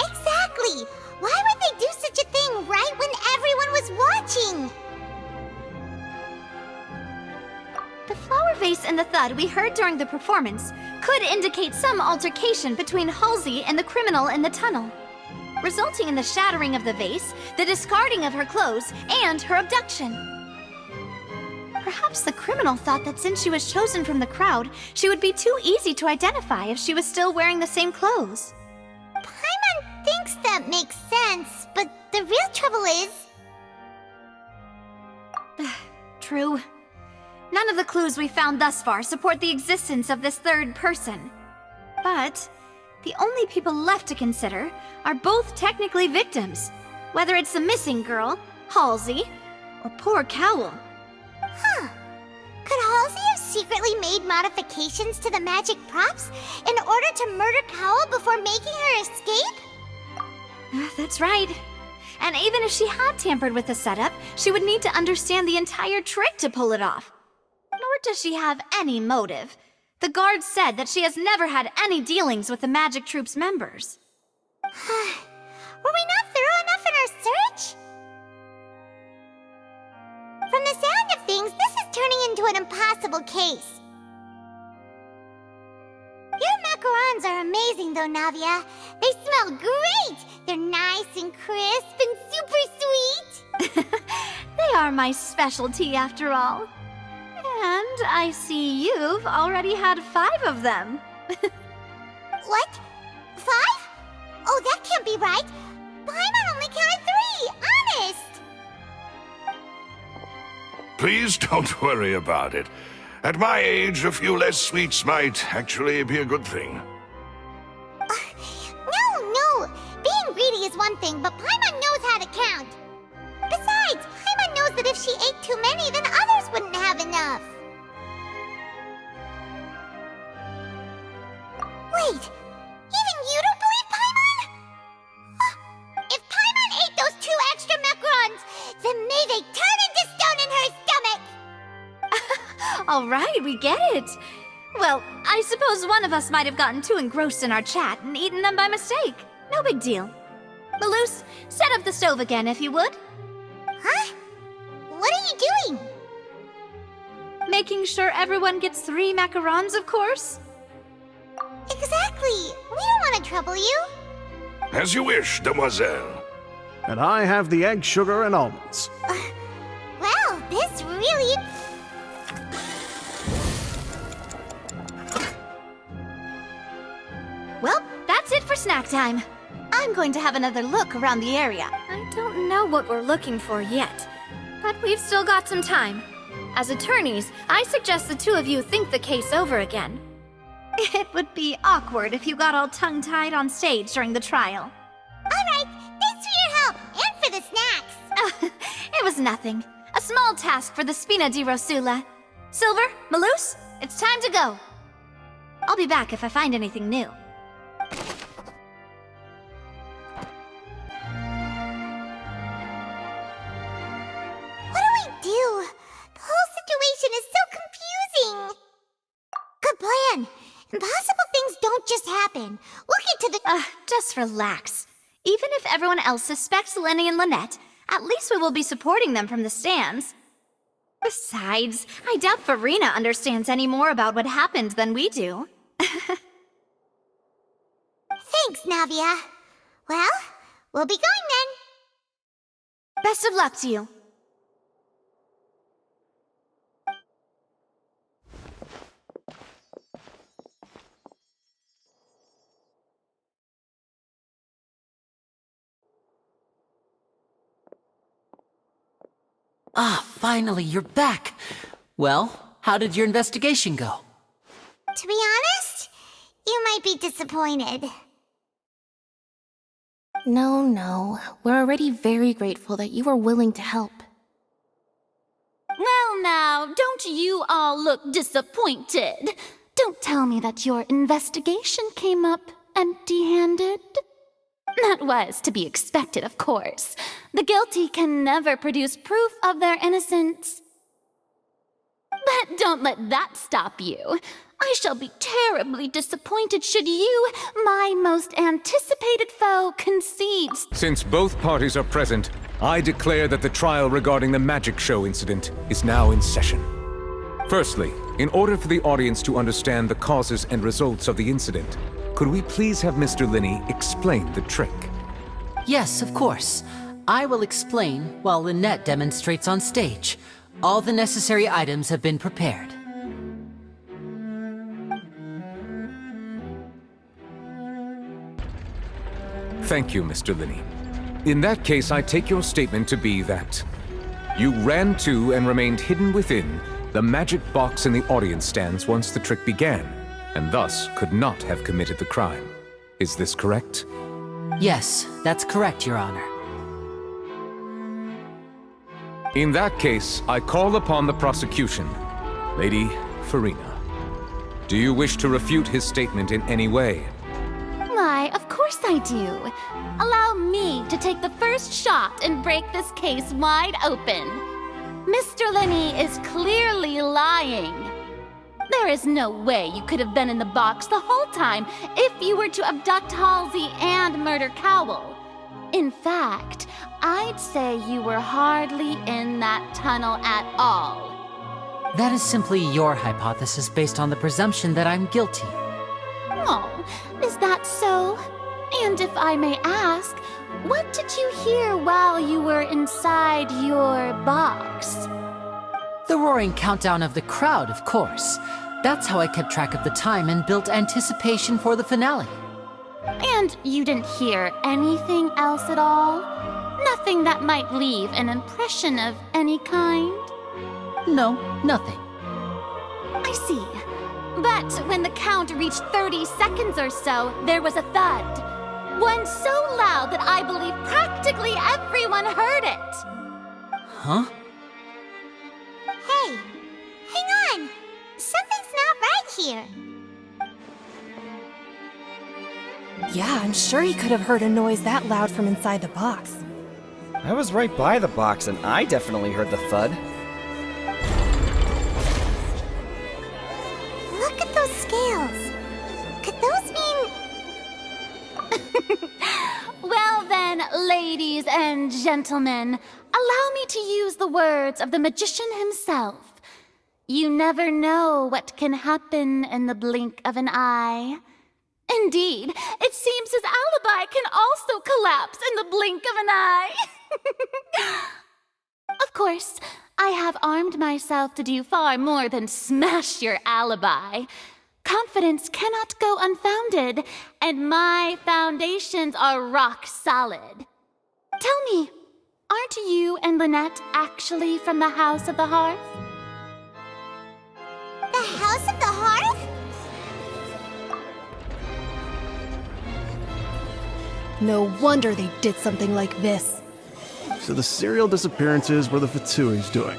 Exactly! Why would they do such a thing right when everyone was watching? The flower vase and the thud we heard during the performance could indicate some altercation between Halsey and the criminal in the tunnel, resulting in the shattering of the vase, the discarding of her clothes, and her abduction. Perhaps the criminal thought that since she was chosen from the crowd, she would be too easy to identify if she was still wearing the same clothes. Paimon thinks that makes sense, but the real trouble is... True. None of the clues we found thus far support the existence of this third person. But the only people left to consider are both technically victims, whether it's the missing girl, Halsey, or poor Cowl. Huh. Could Halsey have secretly made modifications to the magic props in order to murder Cowl before making her escape? That's right. And even if she had tampered with the setup, she would need to understand the entire trick to pull it off. Nor does she have any motive. The guard said that she has never had any dealings with the Magic Troop's members. Were we not thorough enough in our search? From the sound of things, this is turning into an impossible case. Your macarons are amazing though, Navia. They smell great! They're nice and crisp and super sweet! They are my specialty after all. And I see you've already had 5 of them. What? 5? Oh, that can't be right. Paimon only counted 3, honest! Please don't worry about it. At my age, a few less sweets might actually be a good thing. No! Being greedy is one thing, but Paimon knows how to count. Besides, Paimon knows that But if she ate too many, then others wouldn't have enough. Wait, even you don't believe Paimon? If Paimon ate those 2 extra macarons, then may they turn into stone in her stomach! All right, we get it. Well, I suppose one of us might have gotten too engrossed in our chat and eaten them by mistake. No big deal. Malus, set up the stove again if you would. Huh? What are you doing? Making sure everyone gets 3 macarons, of course. Exactly. We don't want to trouble you. As you wish, demoiselle. And I have the egg, sugar, and almonds. Well, this really... Well, that's it for snack time. I'm going to have another look around the area. I don't know what we're looking for yet, but we've still got some time. As attorneys, I suggest the 2 of you think the case over again. It would be awkward if you got all tongue-tied on stage during the trial. Alright, thanks for your help, and for the snacks. It was nothing. A small task for the Spina di Rosula. Silver, Malus, it's time to go. I'll be back if I find anything new. What do we do? The whole situation is so confusing. Good plan. Impossible things don't just happen. Look into the... Just relax. Even if everyone else suspects Lenny and Lynette, at least we will be supporting them from the stands. Besides, I doubt Farina understands any more about what happened than we do. Thanks, Navia. Well, we'll be going then. Best of luck to you. Ah, finally, you're back. Well, how did your investigation go? To be honest, you might be disappointed. No. We're already very grateful that you were willing to help. Well now, don't you all look disappointed? Don't tell me that your investigation came up empty-handed. That was to be expected, of course. The guilty can never produce proof of their innocence. But don't let that stop you. I shall be terribly disappointed should you, my most anticipated foe, concede. Since both parties are present, I declare that the trial regarding the magic show incident is now in session. Firstly, in order for the audience to understand the causes and results of the incident, could we please have Mr. Linney explain the trick? Yes, of course. I will explain while Lynette demonstrates on stage. All the necessary items have been prepared. Thank you, Mr. Linney. In that case, I take your statement to be that you ran to and remained hidden within the magic box in the audience stands once the trick began, and thus could not have committed the crime. Is this correct? Yes, that's correct, Your Honor. In that case, I call upon the prosecution. Lady Farina, do you wish to refute his statement in any way? Why, of course I do. Allow me to take the first shot and break this case wide open. Mr. Linney is clearly lying. There is no way you could have been in the box the whole time if you were to abduct Halsey and murder Cowell. In fact, I'd say you were hardly in that tunnel at all. That is simply your hypothesis based on the presumption that I'm guilty. Oh, is that so? And if I may ask, what did you hear while you were inside your box? The roaring countdown of the crowd, of course. That's how I kept track of the time and built anticipation for the finale. And you didn't hear anything else at all? Nothing that might leave an impression of any kind? No, nothing. I see. But when the count reached 30 seconds or so, there was a thud. One so loud that I believe practically everyone heard it. Huh? here. Yeah, I'm sure he could have heard a noise that loud from inside the box. I was right by the box and I definitely heard the thud. Look at those scales. Could those mean... Well then, ladies and gentlemen, allow me to use the words of the magician himself. You never know what can happen in the blink of an eye. Indeed, it seems his alibi can also collapse in the blink of an eye. Of course, I have armed myself to do far more than smash your alibi. Confidence cannot go unfounded, and my foundations are rock solid. Tell me, aren't you and Lynette actually from the House of the Hearth? The House of the Hearth? No wonder they did something like this. So the serial disappearances were the Fatsui's doing.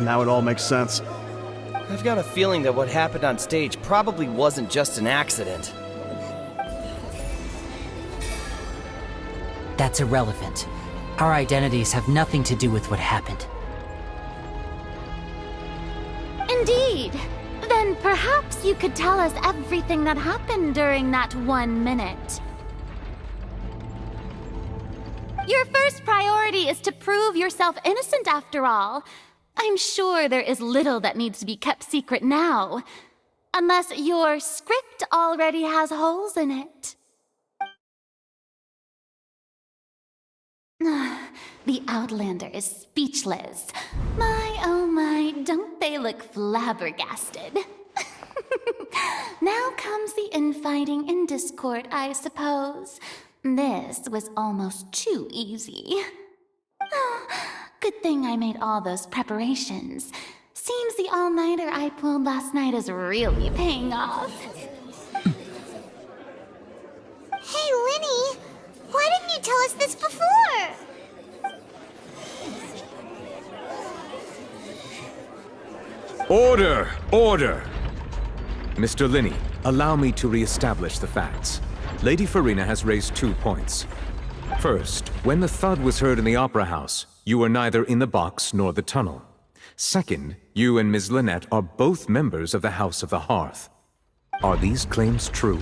Now it all makes sense. I've got a feeling that what happened on stage probably wasn't just an accident. That's irrelevant. Our identities have nothing to do with what happened. Indeed. Then perhaps you could tell us everything that happened during that 1 minute. Your first priority is to prove yourself innocent after all. I'm sure there is little that needs to be kept secret now. Unless your script already has holes in it. The Outlander is speechless. My, oh my, don't they look flabbergasted? Now comes the infighting and discord, I suppose. This was almost too easy. Good thing I made all those preparations. Seems the all-nighter I pulled last night is really paying off. Hey, Linny! Why didn't you tell us this before? Order! Order! Mr. Linney, allow me to re-establish the facts. Lady Farina has raised 2 points. First, when the thud was heard in the Opera House, you were neither in the box nor the tunnel. Second, you and Ms. Lynette are both members of the House of the Hearth. Are these claims true?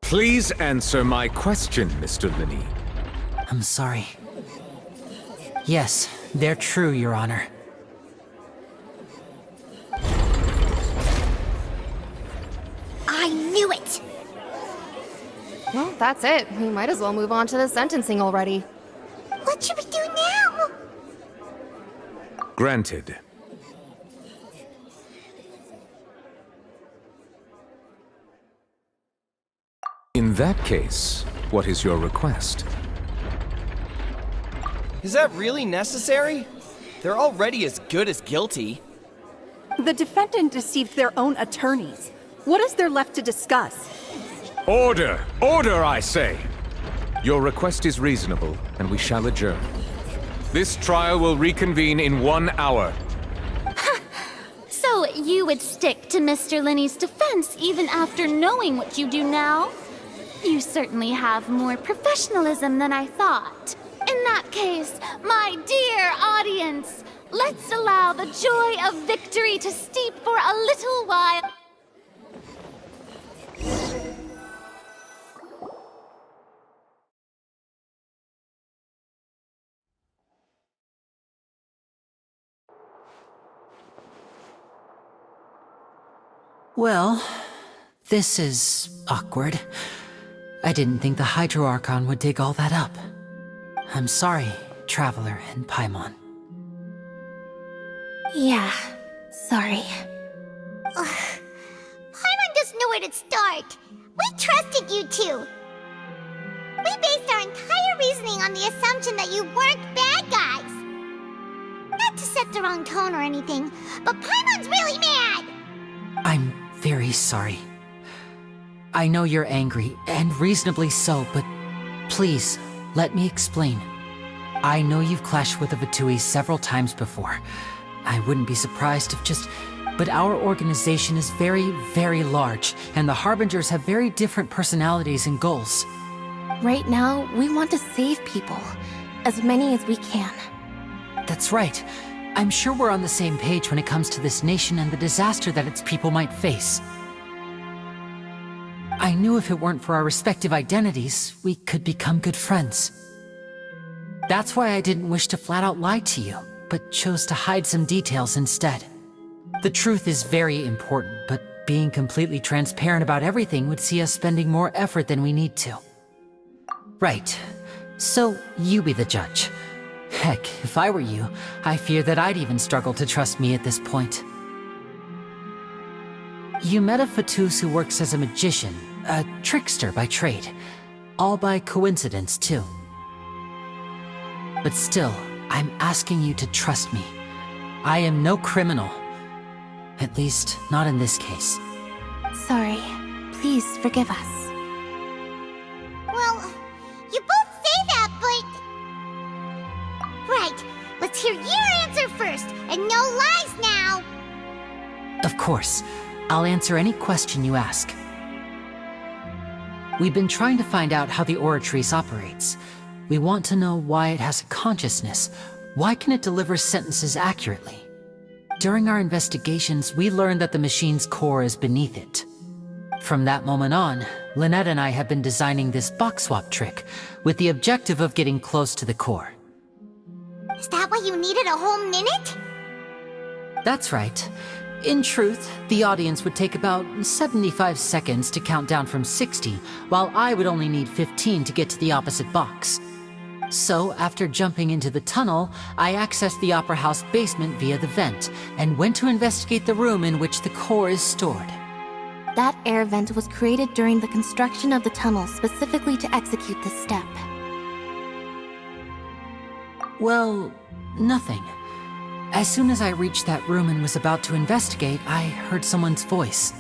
Please answer my question, Mr. Linney. I'm sorry. Yes, they're true, Your Honor. I knew it! Well, that's it. We might as well move on to the sentencing already. What should we do now? Granted. In that case, what is your request? Is that really necessary? They're already as good as guilty. The defendant deceived their own attorneys. What is there left to discuss? Order! Order, I say! Your request is reasonable, and we shall adjourn. This trial will reconvene in 1 hour. So you would stick to Mr. Linney's defense even after knowing what you do now? You certainly have more professionalism than I thought. In that case, my dear audience, let's allow the joy of victory to steep for a little while. Well, this is awkward. I didn't think the Hydro Archon would dig all that up. I'm sorry, Traveler and Paimon. Yeah, sorry. Paimon doesn't know where to start. We trusted you two. We based our entire reasoning on the assumption that you weren't bad guys. Not to set the wrong tone or anything, but Paimon's really mad! I'm very sorry. I know you're angry, and reasonably so, but please, let me explain. I know you've clashed with the Fatui several times before. I wouldn't be surprised if just... But our organization is very, very large, and the Harbingers have very different personalities and goals. Right now, we want to save people. As many as we can. That's right. I'm sure we're on the same page when it comes to this nation and the disaster that its people might face. I knew if it weren't for our respective identities, we could become good friends. That's why I didn't wish to flat out lie to you, but chose to hide some details instead. The truth is very important, but being completely transparent about everything would see us spending more effort than we need to. Right. So, you be the judge. Heck, if I were you, I fear that I'd even struggle to trust me at this point. You met a Fatus who works as a magician, a trickster by trade. All by coincidence, too. But still, I'm asking you to trust me. I am no criminal. At least, not in this case. Sorry. Please forgive us. Well, you both say that, but... Right, let's hear your answer first, and no lies now! Of course. I'll answer any question you ask. We've been trying to find out how the Oratrice operates. We want to know why it has a consciousness. Why can it deliver sentences accurately? During our investigations, we learned that the machine's core is beneath it. From that moment on, Lynette and I have been designing this box swap trick, with the objective of getting close to the core. Is that why you needed a whole minute? That's right. In truth, the audience would take about 75 seconds to count down from 60, while I would only need 15 to get to the opposite box. So, after jumping into the tunnel, I accessed the Opera House basement via the vent, and went to investigate the room in which the core is stored. That air vent was created during the construction of the tunnel specifically to execute this step. Well, nothing. As soon as I reached that room and was about to investigate, I heard someone's voice.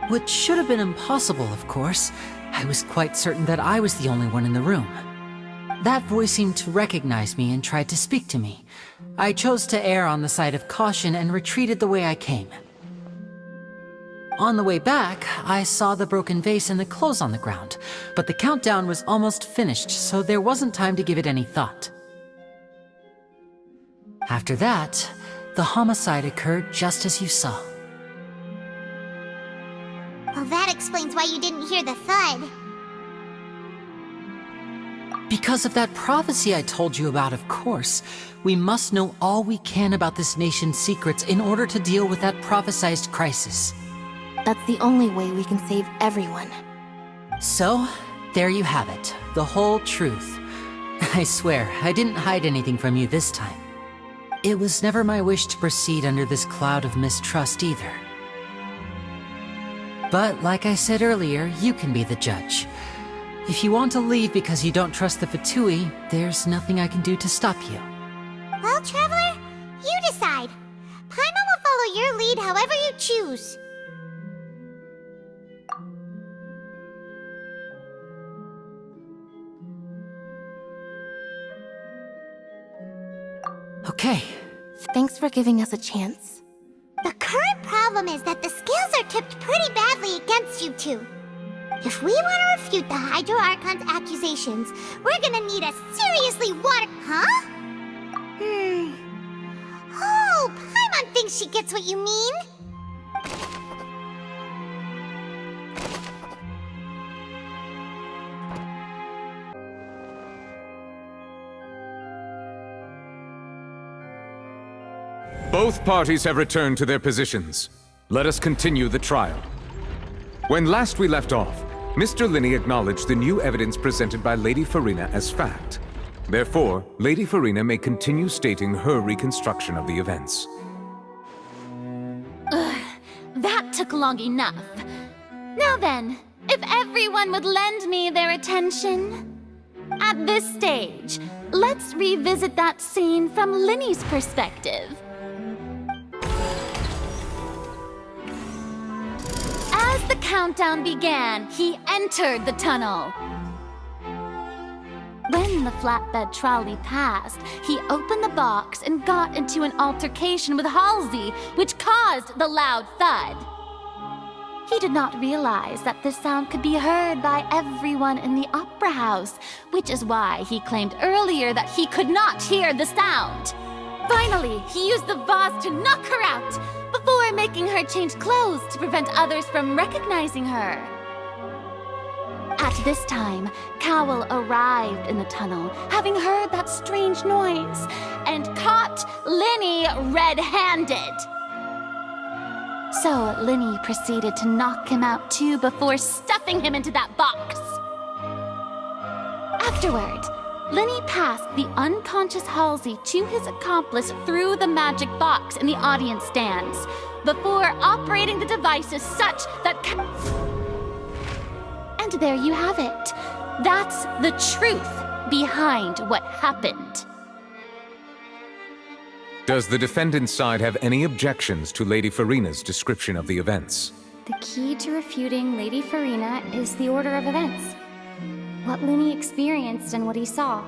Which should have been impossible, of course. I was quite certain that I was the only one in the room. That voice seemed to recognize me and tried to speak to me. I chose to err on the side of caution and retreated the way I came. On the way back, I saw the broken vase and the clothes on the ground, but the countdown was almost finished, so there wasn't time to give it any thought. After that, the homicide occurred just as you saw. Well, that explains why you didn't hear the thud. Because of that prophecy I told you about, of course. We must know all we can about this nation's secrets in order to deal with that prophesized crisis. That's the only way we can save everyone. So, there you have it. The whole truth. I swear, I didn't hide anything from you this time. It was never my wish to proceed under this cloud of mistrust either. But like I said earlier, you can be the judge. If you want to leave because you don't trust the Fatui, there's nothing I can do to stop you. Well, Traveler, you decide. Paimon will follow your lead however you choose. Okay. Thanks for giving us a chance. The current problem is that the scales are tipped pretty badly against you two. If we want to refute the Hydro Archon's accusations, we're gonna need a seriously Huh? Oh, Paimon thinks she gets what you mean. Both parties have returned to their positions. Let us continue the trial. When last we left off, Mr. Linney acknowledged the new evidence presented by Lady Farina as fact. Therefore, Lady Farina may continue stating her reconstruction of the events. Ugh, that took long enough. Now then, if everyone would lend me their attention... At this stage, let's revisit that scene from Linny's perspective. As the countdown began, he entered the tunnel. When the flatbed trolley passed, he opened the box and got into an altercation with Halsey, which caused the loud thud. He did not realize that this sound could be heard by everyone in the opera house, which is why he claimed earlier that he could not hear the sound. Finally, he used the vase to knock her out, before making her change clothes to prevent others from recognizing her. At this time, Cowell arrived in the tunnel, having heard that strange noise, and caught Linny red-handed. So Linny proceeded to knock him out too before stuffing him into that box. Afterward, Linny passed the unconscious Halsey to his accomplice through the magic box in the audience stands, before operating the devices such that... And there you have it. That's the truth behind what happened. Does the defendant's side have any objections to Lady Farina's description of the events? The key to refuting Lady Farina is the order of events. What Linny experienced and what he saw.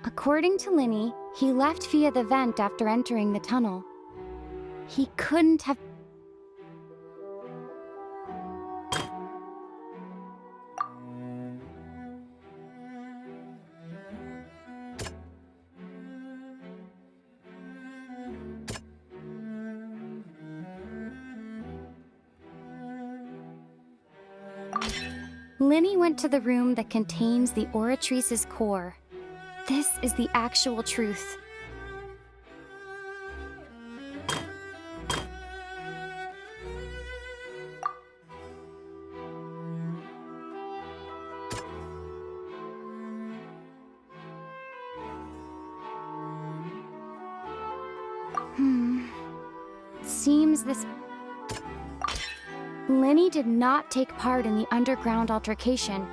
According to Linny, he left via the vent after entering the tunnel. He couldn't have... Linny went to the room that contains the Oratrice's core. This is the actual truth. Seems this... Linny did not take part in the underground altercation.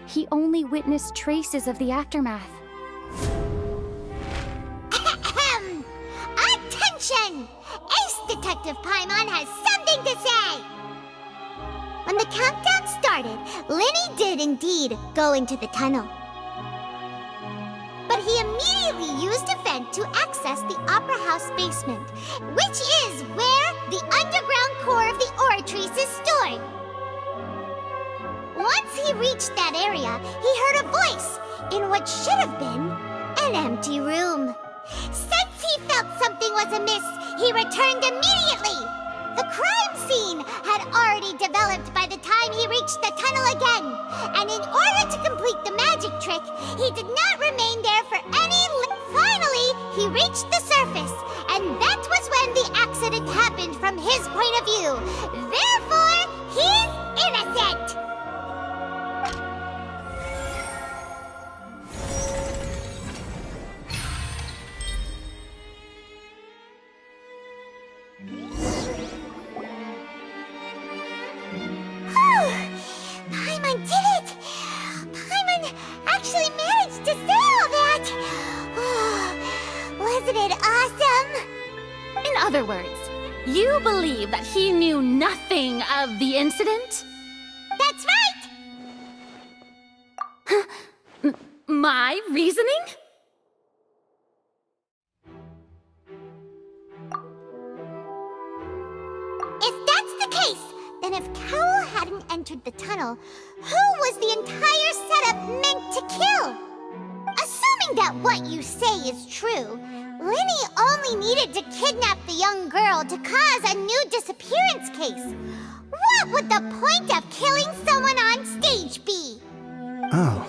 He only witnessed traces of the aftermath. Attention! Ace Detective Paimon has something to say! When the countdown started, Linny did indeed go into the tunnel. But he immediately used a vent to access the Opera House basement, which is where the underground core of the Oratrice is stored. Once he reached that area, he heard a voice in what should have been an empty room. Since he felt something was amiss, he returned immediately. The crime scene had already developed by the time he reached the tunnel again, and in order to complete the magic trick, he did not remain there for any Finally, he reached the surface, and that was when the accident happened from his point of view. Therefore, he's innocent! Paimon did it! Paimon actually managed to say all that! Wasn't it awesome? In other words, you believe that he knew nothing of the incident? That's right! My reasoning? If that's the case, then if Cowell hadn't entered the tunnel, who was the entire setup meant to kill? Assuming that what you say is true, Linny only needed to kidnap the young girl to cause a new disappearance case. What would the point of killing someone on stage be? Oh,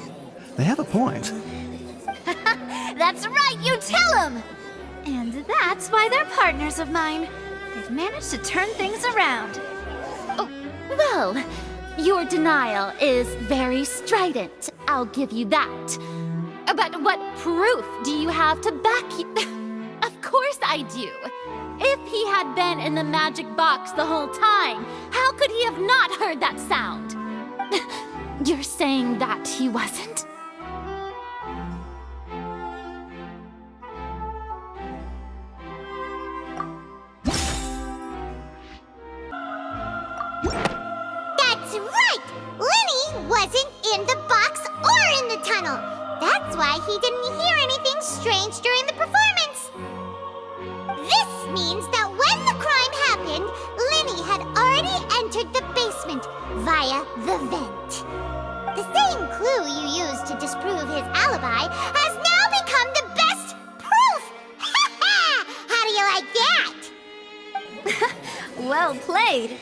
they have a point. That's right, you tell them! And that's why they're partners of mine. They've managed to turn things around. Well, your denial is very strident, I'll give you that. But what proof do you have to back you? Of course I do. If he had been in the magic box the whole time, how could he have not heard that sound? You're saying that he wasn't? That's right! Lenny wasn't in the box or in the tunnel. That's why he didn't hear anything strange during the performance. This means that when the crime happened, Lenny had already entered the basement via the vent. The same clue you used to disprove his alibi has now become the best proof! How do you like that? Well played.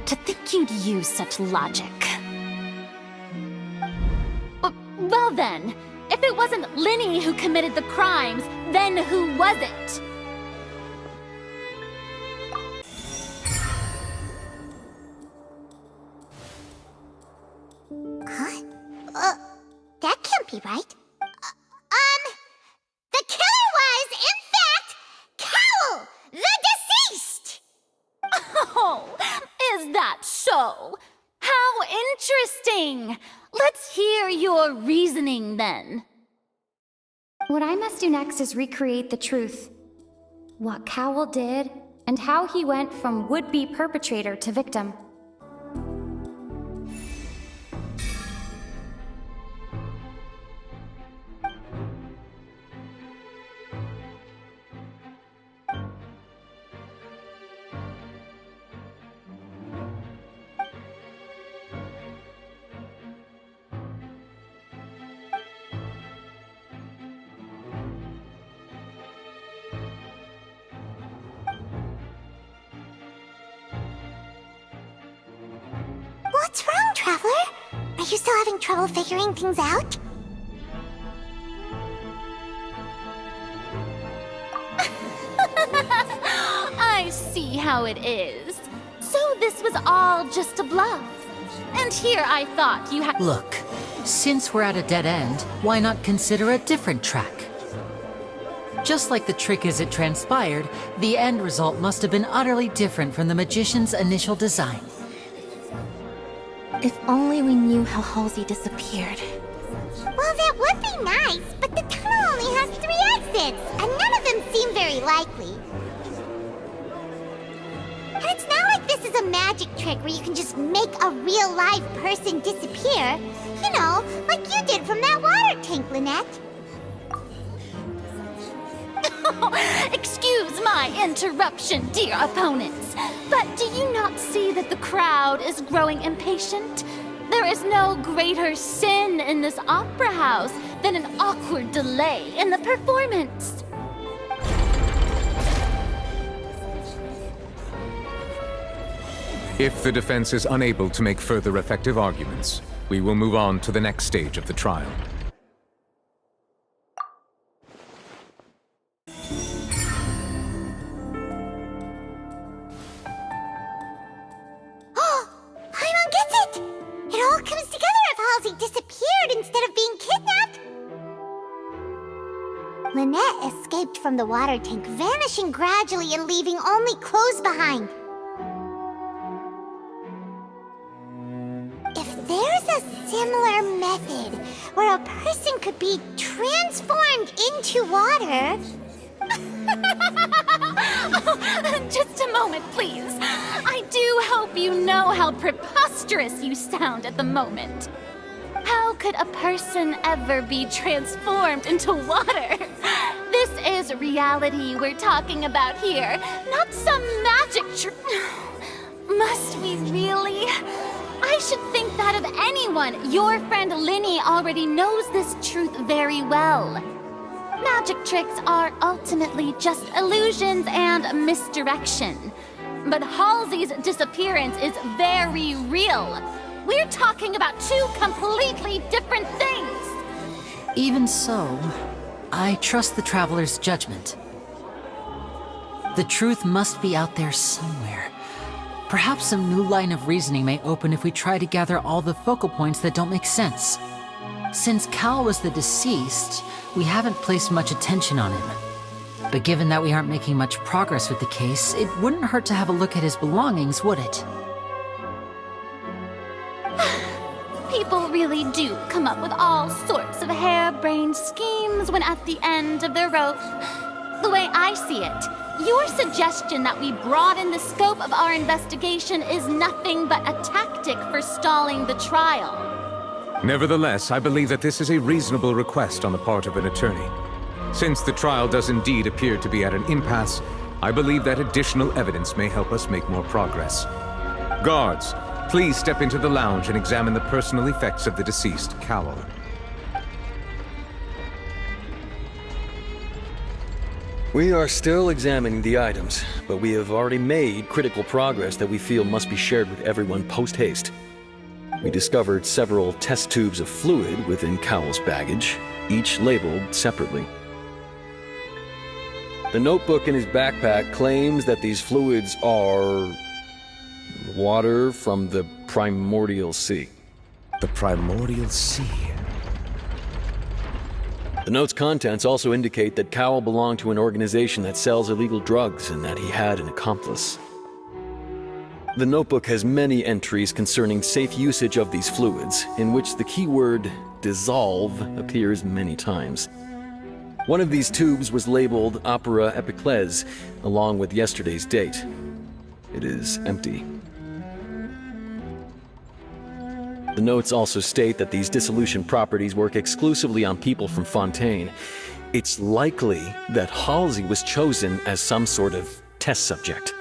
To think you'd use such logic. Well then, if it wasn't Lenny who committed the crimes, then who was it? Huh? That can't be right. The killer was, in fact, Cowl, the deceased! Oh, is that so? How interesting! Let's hear your reasoning then. What I must do next is recreate the truth. What Cowell did, and how he went from would-be perpetrator to victim. What's wrong, Traveler? Are you still having trouble figuring things out? I see how it is. So this was all just a bluff. And here I thought you had— Look, since we're at a dead end, why not consider a different track? Just like the trick as it transpired, the end result must have been utterly different from the magician's initial design. If only we knew how Halsey disappeared. Well, that would be nice, but the tunnel only has 3 exits, and none of them seem very likely. And it's not like this is a magic trick where you can just make a real live person disappear. You know, like you did from that water tank, Lynette. Excuse my interruption, dear opponents, but do you not see that the crowd is growing impatient? There is no greater sin in this opera house than an awkward delay in the performance. If the defense is unable to make further effective arguments, we will move on to the next stage of the trial. Paimon gets it! It all comes together if Halsey disappeared instead of being kidnapped. Lynette escaped from the water tank, vanishing gradually and leaving only clothes behind. If there's a similar method where a person could be transformed into water... Just a moment, please. I do hope you know how preposterous you sound at the moment. How could a person ever be transformed into water? This is reality we're talking about here, not some magic trick. Must we really? I should think that of anyone. Your friend Linny already knows this truth very well. Magic tricks are ultimately just illusions and misdirection. But Halsey's disappearance is very real. We're talking about 2 completely different things. Even so, I trust the Traveler's judgment. The truth must be out there somewhere. Perhaps some new line of reasoning may open if we try to gather all the focal points that don't make sense. Since Cal was the deceased, we haven't placed much attention on him. But given that we aren't making much progress with the case, it wouldn't hurt to have a look at his belongings, would it? People really do come up with all sorts of harebrained schemes when at the end of their rope. The way I see it, your suggestion that we broaden the scope of our investigation is nothing but a tactic for stalling the trial. Nevertheless, I believe that this is a reasonable request on the part of an attorney. Since the trial does indeed appear to be at an impasse, I believe that additional evidence may help us make more progress. Guards, please step into the lounge and examine the personal effects of the deceased Cowell. We are still examining the items, but we have already made critical progress that we feel must be shared with everyone post-haste. We discovered several test tubes of fluid within Cowell's baggage, each labeled separately. The notebook in his backpack claims that these fluids are water from the primordial sea. The primordial sea? The note's contents also indicate that Cowell belonged to an organization that sells illegal drugs and that he had an accomplice. The notebook has many entries concerning safe usage of these fluids, in which the keyword dissolve appears many times. One of these tubes was labeled Opera Epiclese, along with yesterday's date. It is empty. The notes also state that these dissolution properties work exclusively on people from Fontaine. It's likely that Halsey was chosen as some sort of test subject.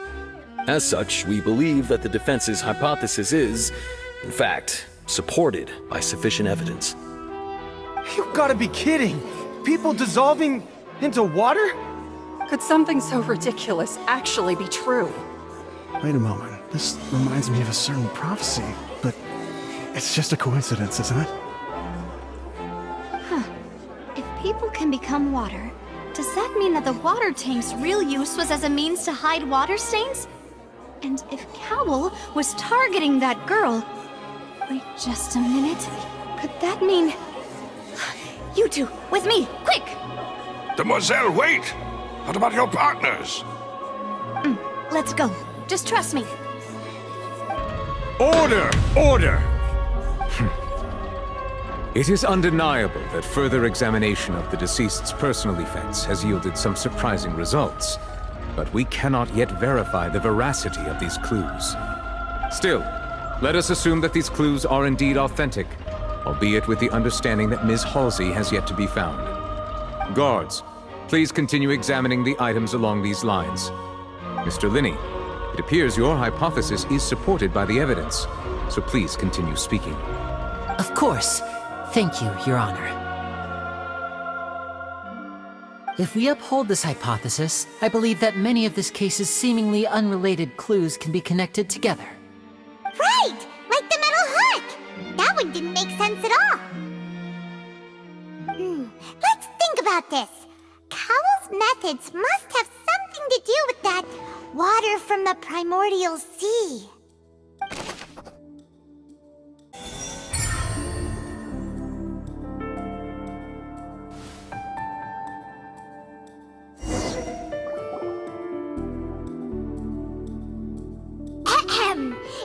As such, we believe that the defense's hypothesis is, in fact, supported by sufficient evidence. You've got to be kidding! People dissolving into water? Could something so ridiculous actually be true? Wait a moment. This reminds me of a certain prophecy, but it's just a coincidence, isn't it? Huh. If people can become water, does that mean that the water tank's real use was as a means to hide water stains? And if Cowell was targeting that girl... Wait just a minute. Could that mean... You two, with me, quick! Demoiselle, wait! What about your partners? Let's go. Just trust me. Order! Order! It is undeniable that further examination of the deceased's personal effects has yielded some surprising results, but we cannot yet verify the veracity of these clues. Still, let us assume that these clues are indeed authentic, albeit with the understanding that Ms. Halsey has yet to be found. Guards, please continue examining the items along these lines. Mr. Linney, it appears your hypothesis is supported by the evidence, so please continue speaking. Of course. Thank you, Your Honor. If we uphold this hypothesis, I believe that many of this case's seemingly unrelated clues can be connected together. Right! Like the metal hook! That one didn't make sense at all. Let's think about this. Cowell's methods must have something to do with that water from the primordial sea.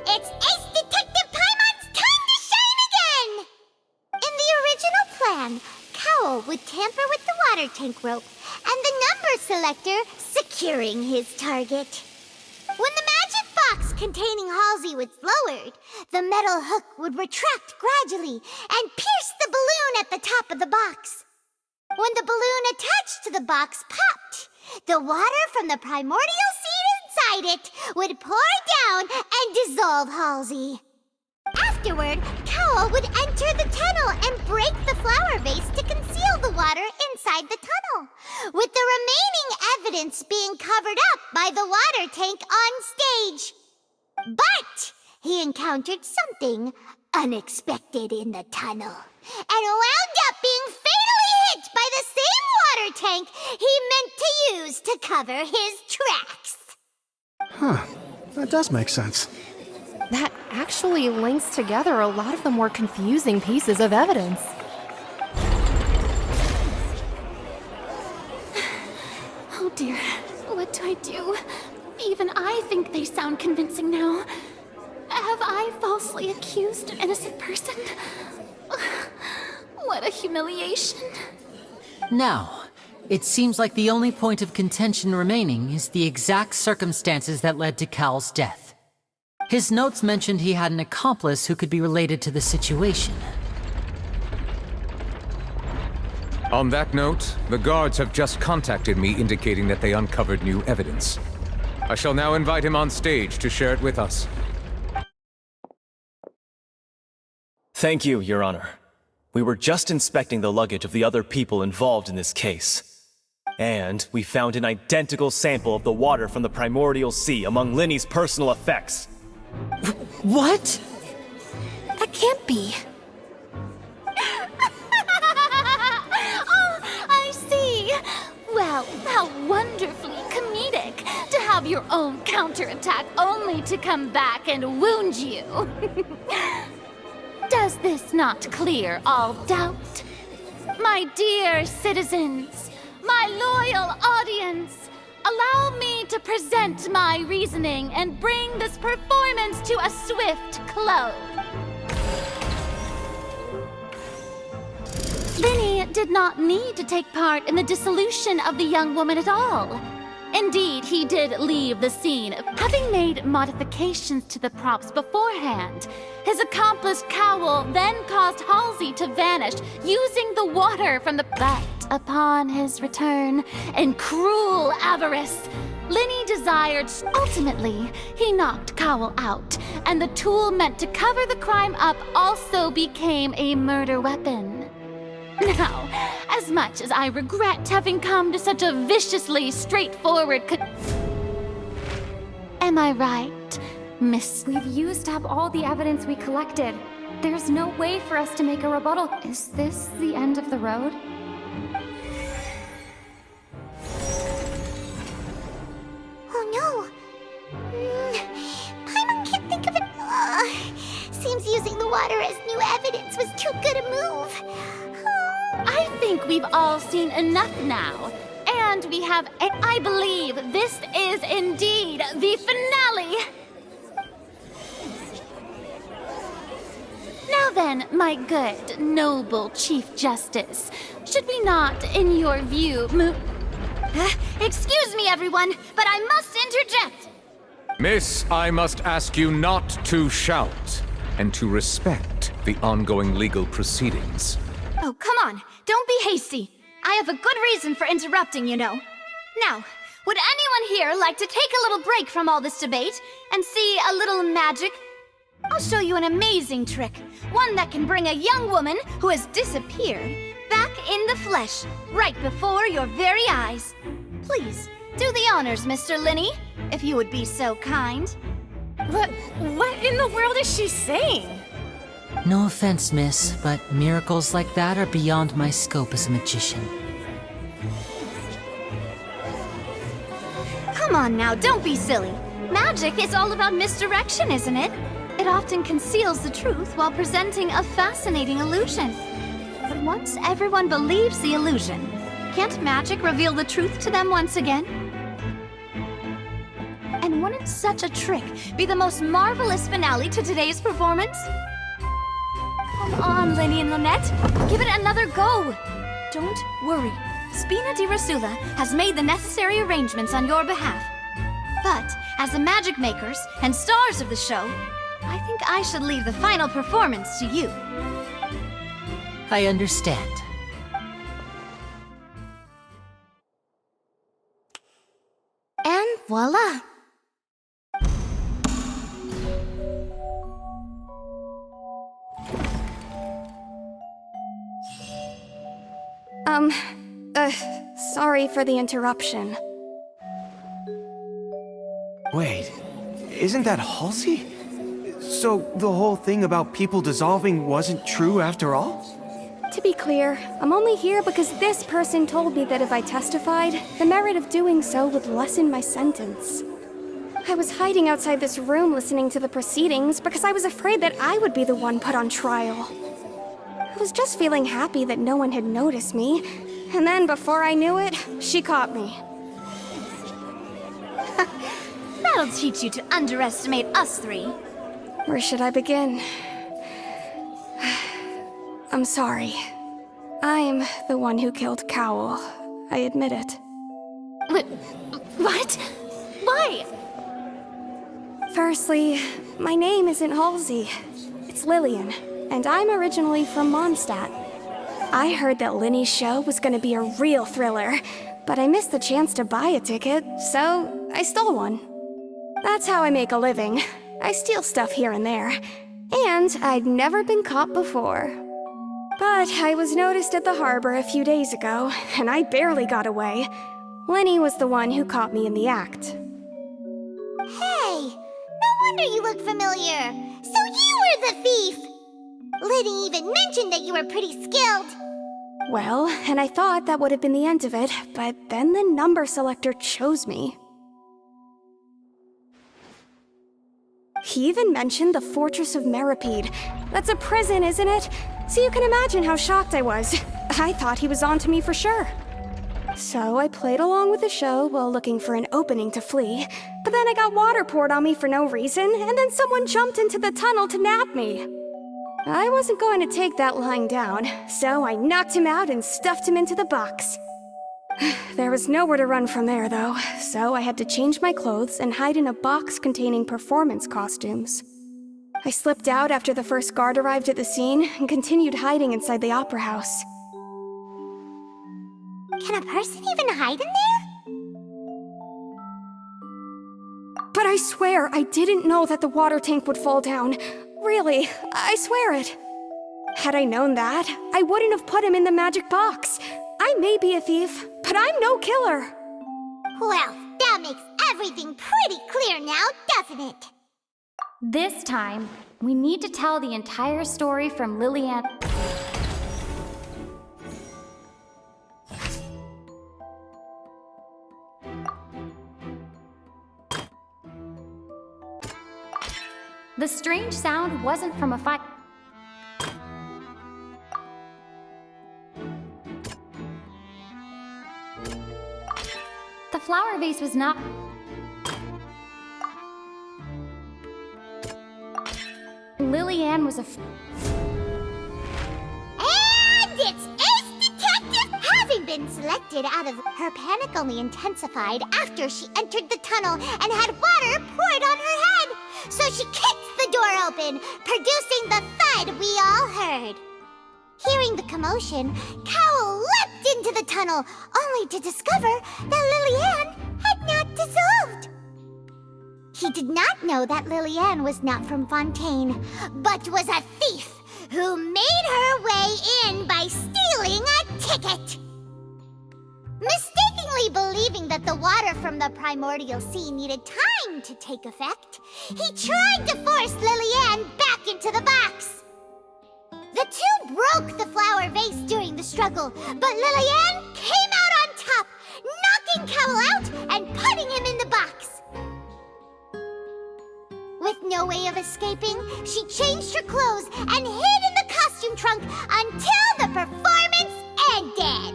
It's Ace Detective Paimon's time to shine again! In the original plan, Cowell would tamper with the water tank rope and the number selector securing his target. When the magic box containing Halsey was lowered, the metal hook would retract gradually and pierce the balloon at the top of the box. When the balloon attached to the box popped, the water from the primordial seed inside it would pour down and dissolve Halsey. Afterward, Cowell would enter the tunnel and break the flower vase to conceal the water inside the tunnel, with the remaining evidence being covered up by the water tank on stage. But he encountered something unexpected in the tunnel and wound up being fatally hit by the same water tank he meant to use to cover his tracks. Huh. That does make sense. That actually links together a lot of the more confusing pieces of evidence. Oh dear, what do I do? Even I think they sound convincing now. Have I falsely accused an innocent person? What a humiliation. Now, it seems like the only point of contention remaining is the exact circumstances that led to Cal's death. His notes mentioned he had an accomplice who could be related to the situation. On that note, the guards have just contacted me indicating that they uncovered new evidence. I shall now invite him on stage to share it with us. Thank you, Your Honor. We were just inspecting the luggage of the other people involved in this case. And we found an identical sample of the water from the primordial sea among Linny's personal effects. What? That can't be. Oh, I see. Well, how wonderfully comedic to have your own counterattack only to come back and wound you. Does this not clear all doubt? My dear citizens, my loyal audience, allow me to present my reasoning and bring this performance to a swift close. Linny did not need to take part in the dissolution of the young woman at all. Indeed, he did leave the scene, having made modifications to the props beforehand. His accomplice Cowell then caused Halsey to vanish using the water from the... But upon his return, in cruel avarice, Linny desired... Ultimately, he knocked Cowell out, and the tool meant to cover the crime up also became a murder weapon. Now, as much as I regret having come to such a viciously straightforward Am I right, Miss? We've used up all the evidence we collected. There's no way for us to make a rebuttal. Is this the end of the road? Oh no! Paimon can't think of it. Seems using the water as new evidence was too good a move. I think we've all seen enough now. And we have, I believe this is indeed the finale. Now then, my good, noble Chief Justice, should we not, in your view, Excuse me, everyone, but I must interject. Miss, I must ask you not to shout, and to respect the ongoing legal proceedings. Oh, come on. Don't be hasty. I have a good reason for interrupting, you know. Now, would anyone here like to take a little break from all this debate and see a little magic? I'll show you an amazing trick. One that can bring a young woman who has disappeared back in the flesh, right before your very eyes. Please, do the honors, Mr. Linny, if you would be so kind. What in the world is she saying? No offense, miss, but miracles like that are beyond my scope as a magician. Come on now, don't be silly. Magic is all about misdirection, isn't it? It often conceals the truth while presenting a fascinating illusion. But once everyone believes the illusion, can't magic reveal the truth to them once again? And wouldn't such a trick be the most marvelous finale to today's performance? Come on, Linny and Lynette. Give it another go. Don't worry. Spina di Rasula has made the necessary arrangements on your behalf. But, as the magic makers and stars of the show, I think I should leave the final performance to you. I understand. And voila! Sorry for the interruption. Wait, isn't that Halsey? So the whole thing about people dissolving wasn't true after all? To be clear, I'm only here because this person told me that if I testified, the merit of doing so would lessen my sentence. I was hiding outside this room listening to the proceedings because I was afraid that I would be the one put on trial. I was just feeling happy that no one had noticed me, and then before I knew it, she caught me. That'll teach you to underestimate us three. Where should I begin? I'm sorry. I'm the one who killed Cowl. I admit it. What? Why? Firstly, my name isn't Halsey. It's Lillian, and I'm originally from Mondstadt. I heard that Linny's show was gonna be a real thriller, but I missed the chance to buy a ticket, so I stole one. That's how I make a living. I steal stuff here and there. And I'd never been caught before. But I was noticed at the harbor a few days ago, and I barely got away. Lenny was the one who caught me in the act. Hey! No wonder you look familiar! So you were the thief! Liddy even mentioned that you were pretty skilled! Well, and I thought that would have been the end of it, but then the number selector chose me. He even mentioned the Fortress of Meripede. That's a prison, isn't it? So you can imagine how shocked I was. I thought he was onto me for sure. So I played along with the show while looking for an opening to flee, but then I got water poured on me for no reason, and then someone jumped into the tunnel to nab me. I wasn't going to take that lying down, so I knocked him out and stuffed him into the box. There was nowhere to run from there, though, so I had to change my clothes and hide in a box containing performance costumes. I slipped out after the first guard arrived at the scene and continued hiding inside the opera house. Can a person even hide in there? But I swear I didn't know that the water tank would fall down. Really, I swear it. Had I known that, I wouldn't have put him in the magic box. I may be a thief, but I'm no killer. Well, that makes everything pretty clear now, doesn't it? This time, we need to tell the entire story from Lillian. The strange sound wasn't from a fire. The flower vase was not. Lillian was a. And it's Ace Detective! Having been selected out of, her panic only intensified after she entered the tunnel and had water poured on her head. So she kicks the door open, producing the thud we all heard. Hearing the commotion, Cowl leapt into the tunnel, only to discover that Lillian had not dissolved. He did not know that Lillian was not from Fontaine, but was a thief who made her way in by stealing a ticket. Mistakenly believing that the water from the primordial sea needed time to take effect, he tried to force Lillian back into the box. The two broke the flower vase during the struggle, but Lillian came out on top, knocking Cowl out and putting him in the box. With no way of escaping, she changed her clothes and hid in the costume trunk until the performance ended.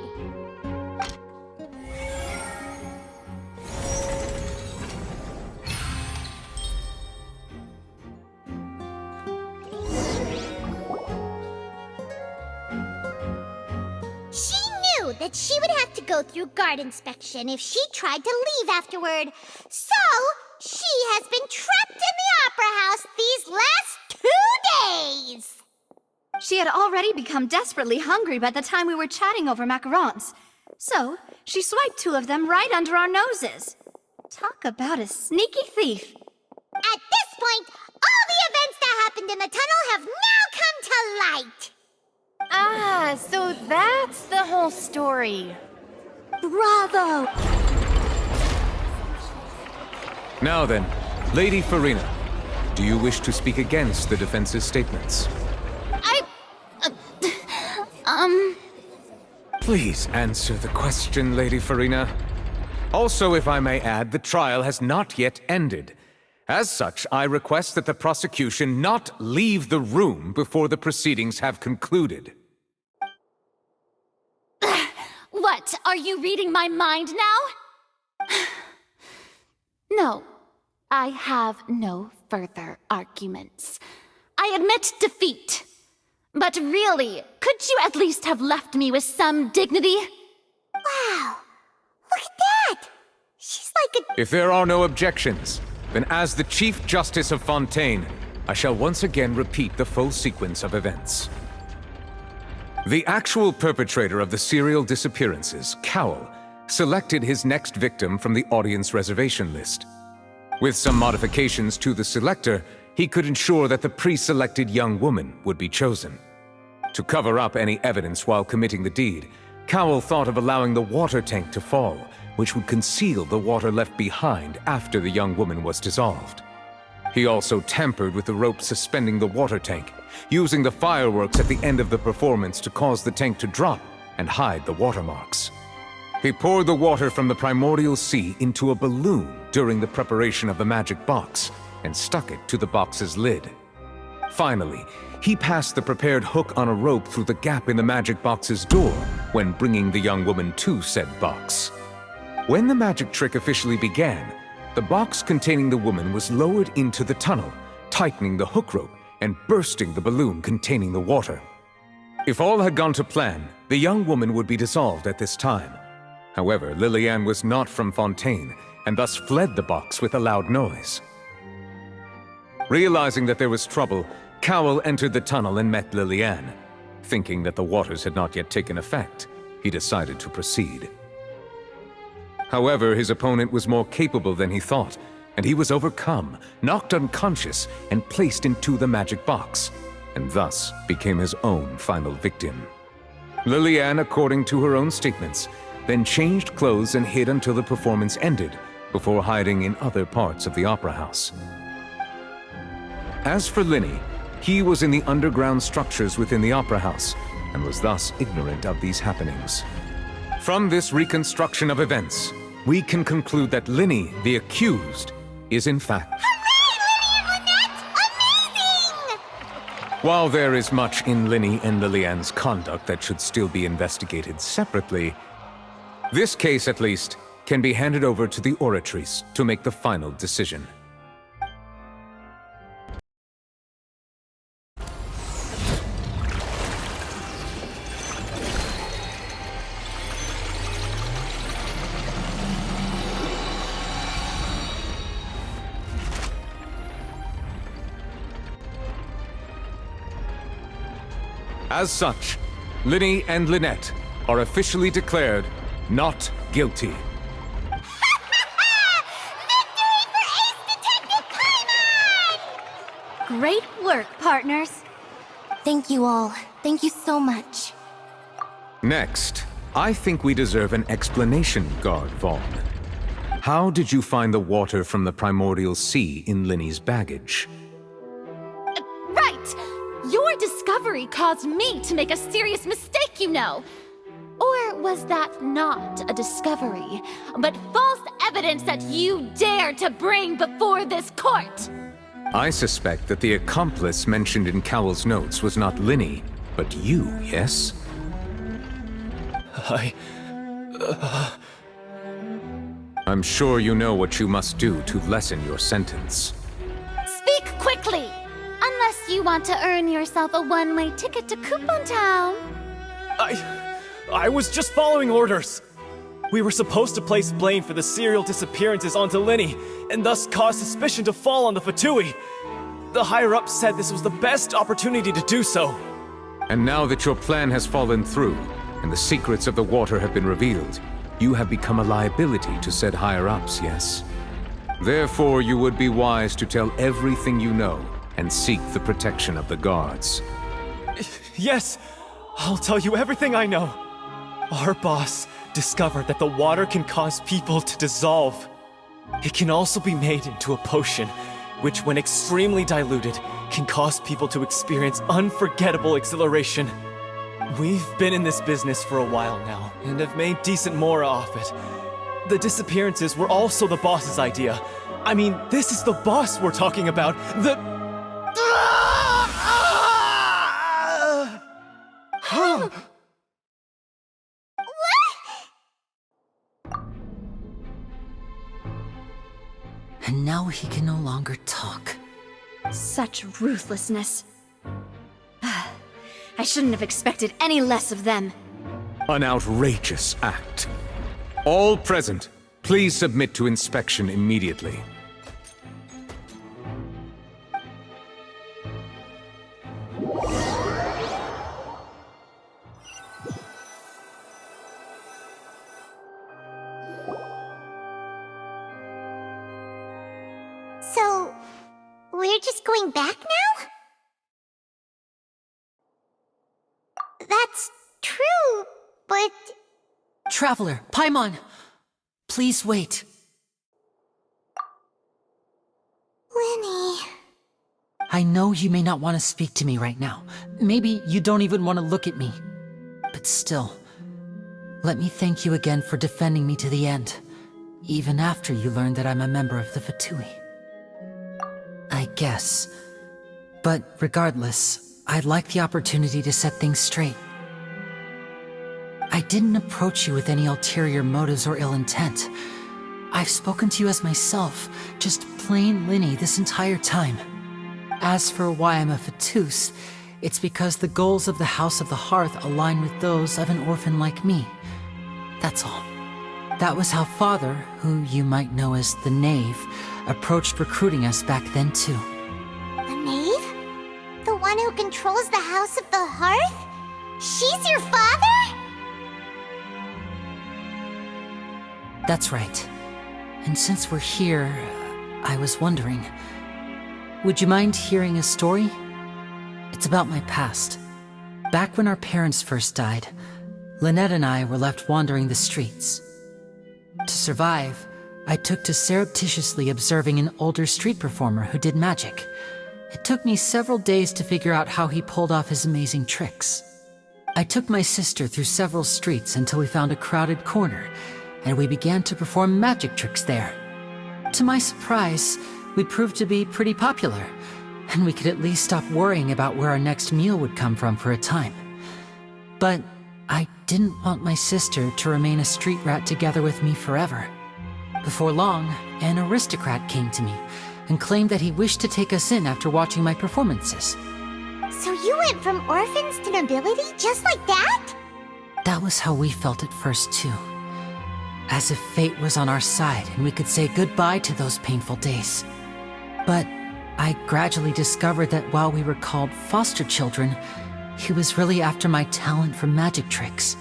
She knew that she would have to go through guard inspection if she tried to leave afterward, so she has been trapped in the opera house these last 2 days. She had already become desperately hungry by the time we were chatting over macarons. So, she swiped 2 of them right under our noses. Talk about a sneaky thief. At this point, all the events that happened in the tunnel have now come to light. Ah, so that's the whole story. Bravo! Now then, Lady Farina, do you wish to speak against the defense's statements? Please answer the question, Lady Farina. Also, if I may add, the trial has not yet ended. As such, I request that the prosecution not leave the room before the proceedings have concluded. What, are you reading my mind now? No, I have no further arguments. I admit defeat. But really, could you at least have left me with some dignity? Wow, look at that! She's like a... If there are no objections, then as the Chief Justice of Fontaine, I shall once again repeat the full sequence of events. The actual perpetrator of the serial disappearances, Cowell, selected his next victim from the audience reservation list. With some modifications to the selector, he could ensure that the pre-selected young woman would be chosen. To cover up any evidence while committing the deed, Cowell thought of allowing the water tank to fall, which would conceal the water left behind after the young woman was dissolved. He also tampered with the rope suspending the water tank, using the fireworks at the end of the performance to cause the tank to drop and hide the watermarks. He poured the water from the primordial sea into a balloon during the preparation of the magic box and stuck it to the box's lid. Finally, he passed the prepared hook on a rope through the gap in the magic box's door when bringing the young woman to said box. When the magic trick officially began, the box containing the woman was lowered into the tunnel, tightening the hook rope and bursting the balloon containing the water. If all had gone to plan, the young woman would be dissolved at this time. However, Lillian was not from Fontaine and thus fled the box with a loud noise. Realizing that there was trouble, Cowell entered the tunnel and met Lillian. Thinking that the waters had not yet taken effect, he decided to proceed. However, his opponent was more capable than he thought, and he was overcome, knocked unconscious, and placed into the magic box, and thus became his own final victim. Lillian, according to her own statements, then changed clothes and hid until the performance ended, before hiding in other parts of the opera house. As for Linny, he was in the underground structures within the opera house, and was thus ignorant of these happenings. From this reconstruction of events, we can conclude that Linny, the accused, is in fact... While there is much in Linny and Lillian's conduct that should still be investigated separately, this case, at least, can be handed over to the Oratrice to make the final decision. As such, Linny and Lynette are officially declared not guilty. Great work, partners. Thank you all. Thank you so much. Next, I think we deserve an explanation, Guard Vaughn. How did you find the water from the primordial sea in Linny's baggage? Right! Your discovery caused me to make a serious mistake, you know. Or was that not a discovery, but false evidence that you dared to bring before this court? I suspect that the accomplice mentioned in Cowell's notes was not Linny, but you, yes? I'm sure you know what you must do to lessen your sentence. Speak quickly! Unless you want to earn yourself a one-way ticket to Coupon Town. I was just following orders. We were supposed to place blame for the serial disappearances onto Linny, and thus cause suspicion to fall on the Fatui. The higher-ups said this was the best opportunity to do so. And now that your plan has fallen through, and the secrets of the water have been revealed, you have become a liability to said higher-ups, yes? Therefore, you would be wise to tell everything you know, and seek the protection of the guards. Yes, I'll tell you everything I know. Our boss discovered that the water can cause people to dissolve. It can also be made into a potion, which when extremely diluted, can cause people to experience unforgettable exhilaration. We've been in this business for a while now, and have made decent more off it. the disappearances were also the boss's idea. I mean, this is the boss we're talking about. And now he can no longer talk. Such ruthlessness. I shouldn't have expected any less of them. An outrageous act. All present, please submit to inspection immediately. So, we're just going back now? That's true, but... Traveler, Paimon! Please wait. Lenny... I know you may not want to speak to me right now. Maybe you don't even want to look at me. But still, let me thank you again for defending me to the end, even after you learned that I'm a member of the Fatui. I guess. But regardless, I'd like the opportunity to set things straight. I didn't approach you with any ulterior motives or ill intent. I've spoken to you as myself, just plain Linny this entire time. As for why I'm a Fatus, it's because the goals of the House of the Hearth align with those of an orphan like me. That's all. That was how Father, who you might know as the Knave, approached recruiting us back then too. The Knave? The one who controls the House of the Hearth? She's your father? That's right. And since we're here, I was wondering, would you mind hearing a story? It's about my past. Back when our parents first died, Lynette and I were left wandering the streets. To survive, I took to surreptitiously observing an older street performer who did magic. It took me several days to figure out how he pulled off his amazing tricks. I took my sister through several streets until we found a crowded corner, and we began to perform magic tricks there. To my surprise, we proved to be pretty popular, and we could at least stop worrying about where our next meal would come from for a time. But I didn't want my sister to remain a street rat together with me forever. Before long, an aristocrat came to me and claimed that he wished to take us in after watching my performances. So you went from orphans to nobility just like that? That was how we felt at first too. As if fate was on our side and we could say goodbye to those painful days. But I gradually discovered that while we were called foster children, he was really after my talent for magic tricks.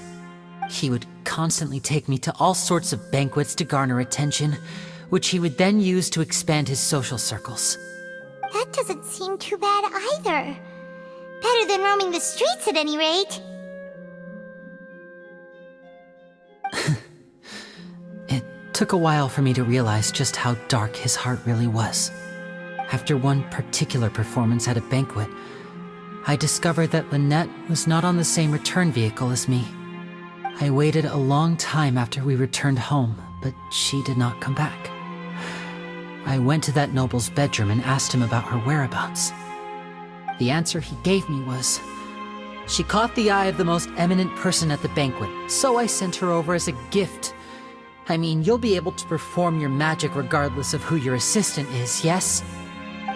He would constantly take me to all sorts of banquets to garner attention, which he would then use to expand his social circles. That doesn't seem too bad either. Better than roaming the streets at any rate. It took a while for me to realize just how dark his heart really was. After one particular performance at a banquet, I discovered that Lynette was not on the same return vehicle as me. I waited a long time after we returned home, but she did not come back. I went to that noble's bedroom and asked him about her whereabouts. The answer he gave me was, she caught the eye of the most eminent person at the banquet, so I sent her over as a gift. I mean, you'll be able to perform your magic regardless of who your assistant is, yes?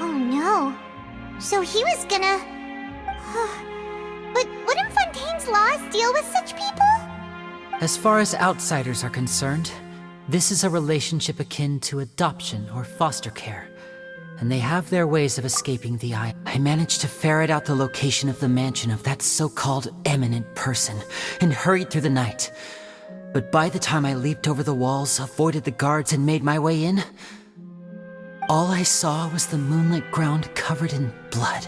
Oh no. So he was gonna... But wouldn't Fontaine's laws deal with such people? As far as outsiders are concerned, this is a relationship akin to adoption or foster care, and they have their ways of escaping the eye. I managed to ferret out the location of the mansion of that so-called eminent person and hurried through the night. But by the time I leaped over the walls, avoided the guards, and made my way in, all I saw was the moonlit ground covered in blood,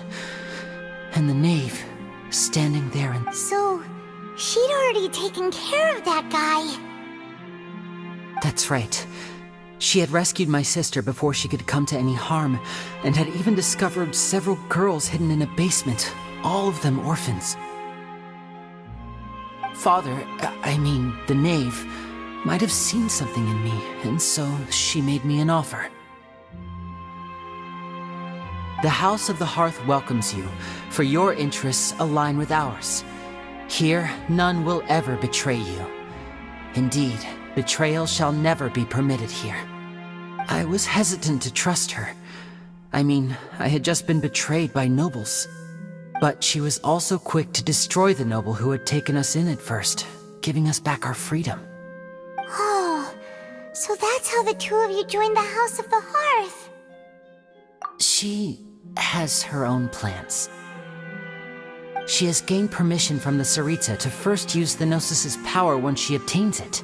and the knave standing there and... So, she'd already taken care of that guy. That's right. She had rescued my sister before she could come to any harm, and had even discovered several girls hidden in a basement, all of them orphans. Father, I mean the knave, might have seen something in me, and so she made me an offer. The House of the Hearth welcomes you, for your interests align with ours. Here, none will ever betray you. Indeed, betrayal shall never be permitted here. I was hesitant to trust her. I mean, I had just been betrayed by nobles. But she was also quick to destroy the noble who had taken us in at first, giving us back our freedom. Oh, so that's how the two of you joined the House of the Hearth. She has her own plans. She has gained permission from the Tsaritsa to first use the Gnosis' power when she obtains it.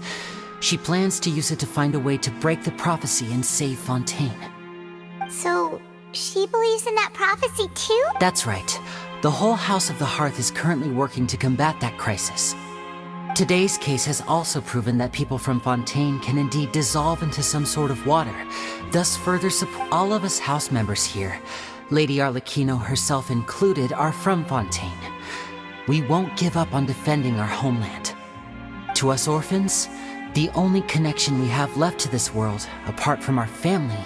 She plans to use it to find a way to break the prophecy and save Fontaine. So, she believes in that prophecy too? That's right. The whole House of the Hearth is currently working to combat that crisis. Today's case has also proven that people from Fontaine can indeed dissolve into some sort of water, thus further support. All of us house members here, Lady Arlecchino herself included, are from Fontaine. We won't give up on defending our homeland. To us orphans, the only connection we have left to this world, apart from our family,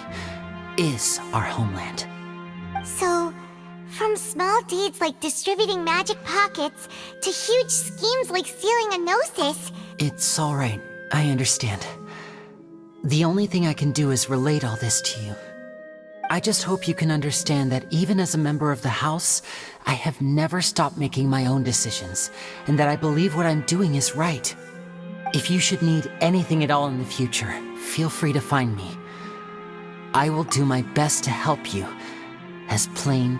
is our homeland. So, from small deeds like distributing magic pockets to huge schemes like stealing a Gnosis. It's all right. I understand. The only thing I can do is relate all this to you. I just hope you can understand that even as a member of the House, I have never stopped making my own decisions, and that I believe what I'm doing is right. If you should need anything at all in the future, feel free to find me. I will do my best to help you, as plain